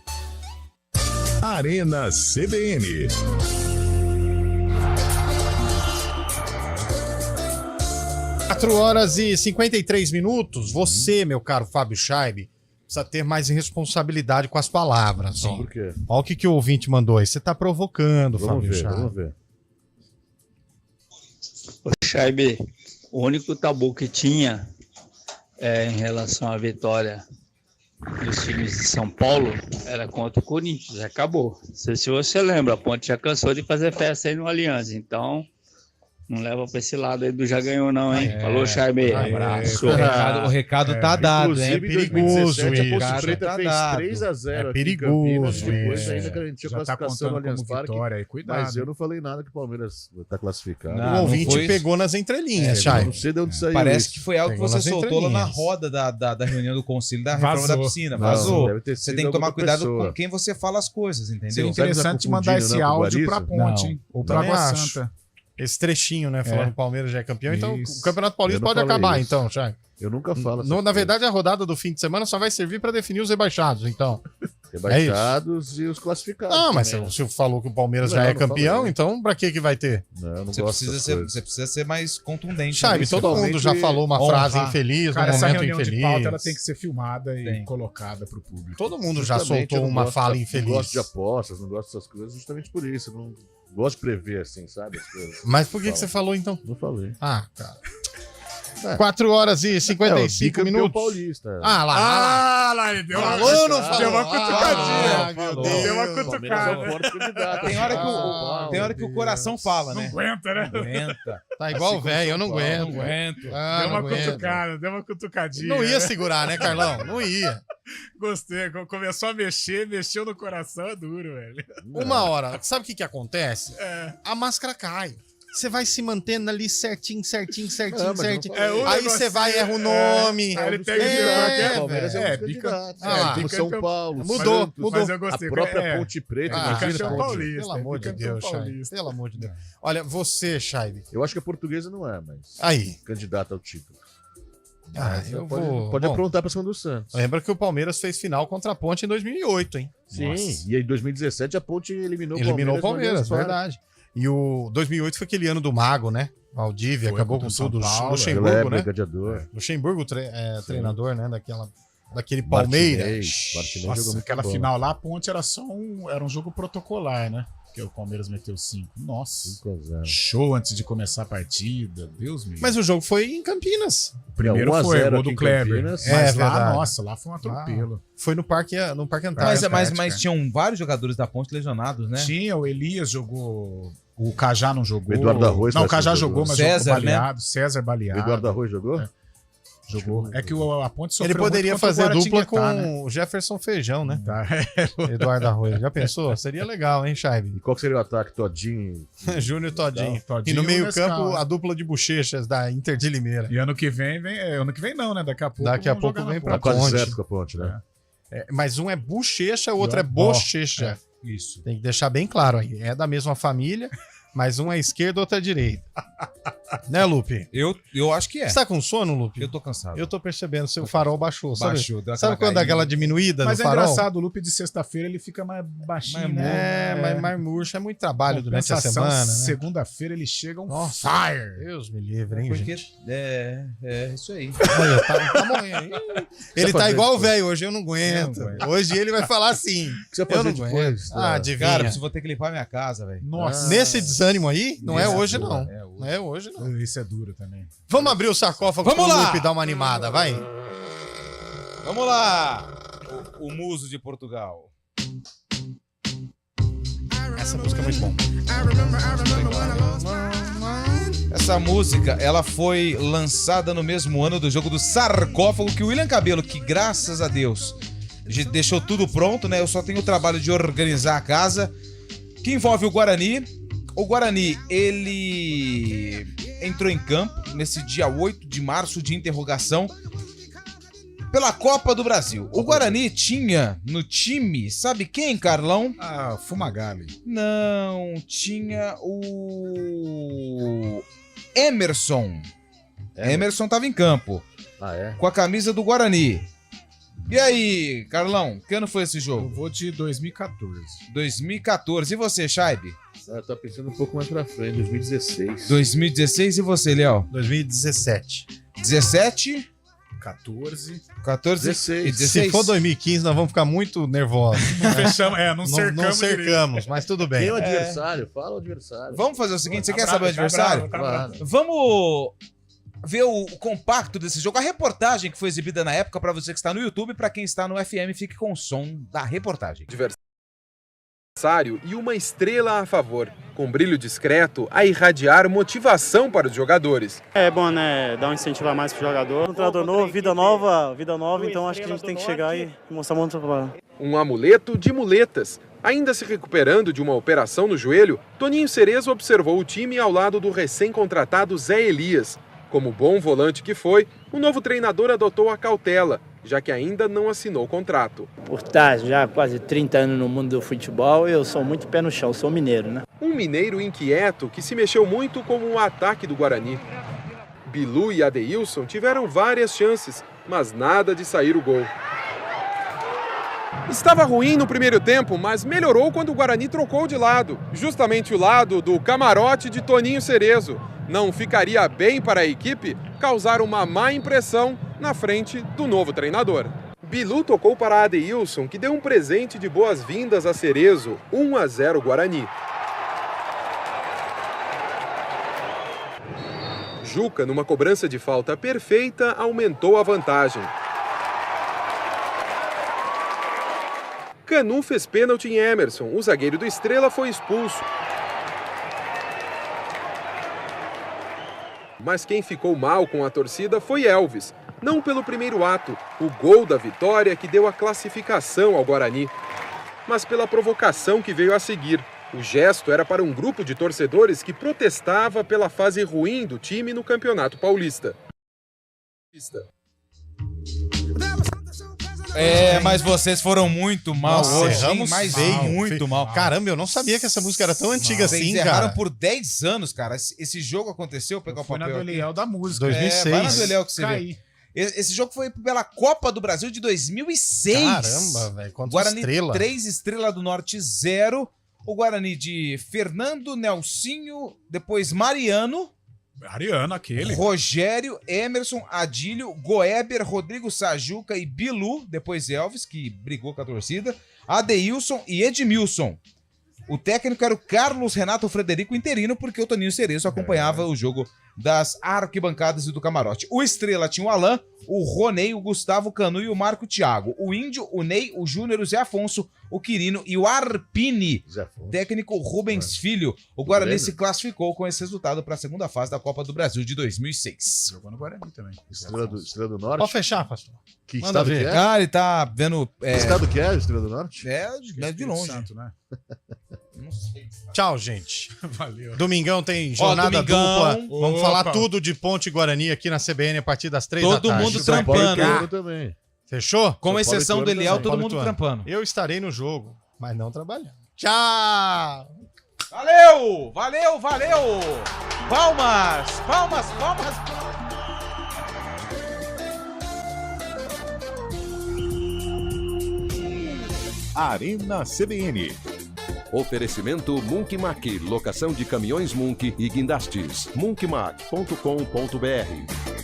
Arena CBN. Quatro horas e 53 minutos. Você, meu caro Fábio Scheibe, precisa ter mais responsabilidade com as palavras. Ó. Por quê? Olha o que o ouvinte mandou aí. Você tá provocando, Vamos Fábio ver, Scheibe. vamos ver. Ô, Scheibe, o único tabu que tinha em relação à vitória dos times de São Paulo era contra o Corinthians. Acabou. Não sei se você lembra, a Ponte já cansou de fazer festa aí no Allianz. Então, Não leva pra esse lado aí do já ganhou, não, hein? Falou, Charme. Abraço. O recado tá dado, né? É perigoso isso. A Ponte Preta fez 3-0 É perigoso. Depois ainda garantiu Já tá classificação no contando Allianz como Parque. vitória aí, cuidado. Mas eu não falei nada que o Palmeiras tá classificado. O ouvinte pegou nas entrelinhas, Chay. Não sei de onde saiu Parece isso. que foi algo que Pegou você nas soltou lá na entrelinhas. roda da reunião do conselho da reforma Vazou. da piscina. Não, Vazou. deve ter Você sido tem que tomar alguma cuidado pessoa. com quem você fala as coisas, Seria entendeu? interessante mandar esse áudio pra Ponte, hein? Ou pra Também Água acho. Santa. Esse trechinho, né? Falando que o Palmeiras já é campeão. Então, Isso. o Campeonato Paulista Eu não pode falei acabar, isso. então, Chay. Eu nunca falo essas Na coisas. verdade, a rodada do fim de semana só vai servir para definir os rebaixados, então. Rebaixados e os classificados. Não, mas também, né? você falou que o Palmeiras Não, já é não campeão, falei. então pra que vai ter? Não, eu não Você gosto precisa, dessas ser, coisas. você precisa ser mais contundente. Sabe, nisso. todo mundo já falou uma frase honrar. infeliz Cara, no essa momento reunião infeliz. de pauta ela tem que ser filmada e colocada pro público. Todo mundo já Justamente, soltou eu não uma gosto fala de- infeliz. Não gosto de apostas, não gosto dessas coisas, justamente por isso. Eu não gosto de prever assim, sabe? As coisas. Mas por que você falou então? Não falei. Ah, cara. 4 horas e 55 minutos. Paulista. Ah, lá. ele deu Falou ou não falou? Deu uma cutucadinha. Ah, meu Deus. Deu uma Palmeiras é um cutucada. forte candidato. Tem hora que o coração fala, né? Não aguenta, né? Não aguenta. Tá igual o velho, eu não aguento. Não aguento. Ah, Deu uma não aguento. cutucada, deu uma cutucadinha. Não ia segurar, né, Carlão? Não ia. Gostei. Começou a mexeu no coração, é duro, velho. Uma hora, sabe o que acontece? É. A máscara cai. Você vai se mantendo ali certinho. Não, mas eu não falei. Aí você vai, erra o nome. Aí ele pega É, Palmeiras é um é, dos candidatos. Ah lá. Como São Paulo, Mudou, Santos, mudou. Mas eu gostei. a própria é. Ponte Preta. Ah, imagina bicampeão a Ponte. paulista. Pelo amor de bicampeão Deus, Chay. paulista. Pelo amor de Deus. Olha, você, Chay. Eu acho que a portuguesa não é, mas Aí. candidata ao título. Ah, Mas eu pode, vou... pode Bom, aprontar pra cima do Santos. lembra que o Palmeiras fez final contra a Ponte em 2008, hein? Sim, Nossa. e em 2017 a Ponte eliminou Eliminou o no Palmeiras, Allianz Parque. verdade. E o 2008 foi aquele ano do Mago, né? Valdívia, Foi acabou contra com o São tudo. Paulo, Luxemburgo, Pelé, né? gladiador. Luxemburgo, treinador, né? Daquele Palmeiras. Martinez Nossa, jogou muito aquela bola. final lá, a Ponte era só um jogo protocolar, né? Que o Palmeiras meteu 5. Nossa. 5-0. Show antes de começar a partida. Deus me livre. Mas o jogo foi em Campinas. O primeiro 1 a foi 0 gol aqui do em Kleber. Campinas. Mas É lá, verdade. nossa, lá foi um atropelo. Foi no Parque Antártico. Mas tinham vários jogadores da Ponte lesionados, né? Tinha, o Elias jogou. O Cajá não jogou. O Eduardo Arroz Não, o parece Cajá que jogou, mas César, jogou baleado. César baleado. O Eduardo Arroz jogou? É. Jogou. É que a Ponte sofreu Ele poderia muito contra fazer o dupla com Guaratinguetá, né? o Jefferson Feijão, né? Tá. Eduardo Arroio. Já pensou? Seria legal, hein, Chaive? E qual que seria o ataque? Todinho? Júnior Todinho. Todinho E no e o meio-campo, Nescau, né? a dupla de bochechas da Inter de Limeira. E ano que vem não, né? Daqui a pouco. Daqui a vamos pouco jogar na vem Ponte. pra Tá quase Ponte. certo com a Ponte, né? Mas um é bochecha, o outro é Ó, bochecha. Isso. Tem que deixar bem claro aí. É da mesma família, mas um é esquerda, outro é direita. Né, Lupe? Eu acho que é. Você tá com sono, Lupe? Eu tô cansado. Eu tô percebendo, seu farol baixou. Baixou, deu Sabe aquela quando dá caída. aquela diminuída Mas do é farol? engraçado, o Lupe de sexta-feira ele fica mais baixinho, né? Mas mais murcho. É muito trabalho durante a Compensação, semana, né? Segunda-feira ele chega Nossa, fire. Deus me livre, hein, Porque gente? é isso aí. Olha, tá morrendo. Ele tá igual o velho, hoje eu não aguento. Hoje ele vai falar assim. O que você vai Eu não fazer aguento. depois? Ah, adivinha. Cara, eu vou ter que limpar minha casa, velho. Nossa. Nesse desânimo aí, não é Nesse hoje, duro, não. é hoje. Não é hoje, não. Isso é duro também. Vamos abrir o sarcófago Vamos pro lá! Lupe dar uma animada, vai? Vamos lá! O muso de Portugal. Essa música é muito bom. Essa música, ela foi lançada no mesmo ano do jogo do sarcófago que o William Cabelo, que graças a Deus deixou tudo pronto, né? Eu só tenho o trabalho de organizar a casa, que envolve o Guarani. O Guarani, ele entrou em campo nesse dia 8 de março, de interrogação, pela Copa do Brasil. O Guarani tinha no time, sabe quem, Carlão? Ah, Fumagalli. Não, tinha o Emerson. Emerson tava em campo, Ah, é? com a camisa do Guarani. E aí, Carlão, que ano foi esse Eu jogo? vou de 2014. 2014. E você, Chaibe? Eu tô pensando um pouco mais pra frente, 2016. 2016 e você, Léo? 2017. 17? 14. 14 16. e 16? Se for 2015, nós vamos ficar muito nervosos. Fechamos, Não cercamos. cercamos, mas tudo bem. Quem é o adversário? Fala o adversário. Vamos fazer o seguinte, você Tá quer bravo, saber o tá adversário? bravo, tá bravo. Vamos ver o compacto desse jogo, a reportagem que foi exibida na época para você que está no YouTube, para quem está no FM, fique com o som da reportagem. E uma estrela a favor, com brilho discreto a irradiar motivação para os jogadores. É bom, né? Dar um incentivo a mais pro jogador. Um treinador novo, vida nova, então acho que a gente tem que chegar e mostrar muito trabalho. Um amuleto de muletas. Ainda se recuperando de uma operação no joelho, Toninho Cerezo observou o time ao lado do recém-contratado Zé Elias. Como bom volante que foi, o novo treinador adotou a cautela, já que ainda não assinou o contrato. Por estar já quase 30 anos no mundo do futebol, eu sou muito pé no chão, sou mineiro, né? Um mineiro inquieto que se mexeu muito com o ataque do Guarani. Bilu e Adeilson tiveram várias chances, mas nada de sair o gol. Estava ruim no primeiro tempo, mas melhorou quando o Guarani trocou de lado. Justamente o lado do camarote de Toninho Cerezo. Não ficaria bem para a equipe causar uma má impressão na frente do novo treinador. Bilu tocou para Adeilson, que deu um presente de boas-vindas a Cerezo, 1-0 Guarani. Juca, numa cobrança de falta perfeita, aumentou a vantagem. Canu fez pênalti em Emerson, o zagueiro do Estrela foi expulso. Mas quem ficou mal com a torcida foi Elvis. Não pelo primeiro ato, o gol da vitória que deu a classificação ao Guarani, mas pela provocação que veio a seguir. O gesto era para um grupo de torcedores que protestava pela fase ruim do time no Campeonato Paulista. Mas vocês foram muito mal hoje, hein? Mas muito mal. Caramba, eu não sabia que essa música era tão antiga assim, cara. Vocês erraram por 10 anos, cara. Esse jogo aconteceu, pegar o papel. Foi na do Eliel da música. 2006. Vai na do Eliel que você vê. Esse jogo foi pela Copa do Brasil de 2006. Caramba, velho. Quanto Guarani estrela. 3, Estrela do Norte 0. O Guarani de Fernando, Nelsinho, depois Mariano, aquele. Rogério, Emerson, Adílio, Goeber, Rodrigo Sajuca e Bilu, depois Elvis, que brigou com a torcida, Adeilson e Edmilson. O técnico era o Carlos Renato Frederico interino, porque o Toninho Cerezo acompanhava o jogo das arquibancadas e do camarote. O Estrela tinha o Alain, o Ronei, o Gustavo Canu e o Marco Thiago. O Índio, o Ney, o Júnior, o Zé Afonso, o Quirino e o Arpini. Técnico Rubens Filho. O Guarani se classificou com esse resultado para a segunda fase da Copa do Brasil de 2006. Jogou no Guarani também. Estrela do Norte? Pode fechar, pastor. Que Manda estado ver. que é? Ah, ele tá vendo... Que estado que é, Estrela do Norte? De longe. Santo, né? Não sei. Tchau, gente. Valeu. Domingão tem jornada dupla. Vamos falar tudo de Ponte Guarani aqui na CBN a partir das 3 da tarde. Todo mundo trampando. Também. Fechou? Com exceção do Eliel, todo mundo trampando. Eu estarei no jogo, mas não trabalhando. Tchau! Valeu! Valeu, valeu! Palmas! Palmas, palmas! Arena CBN. Oferecimento Munkmac, locação de caminhões Munk e guindastes. munkmac.com.br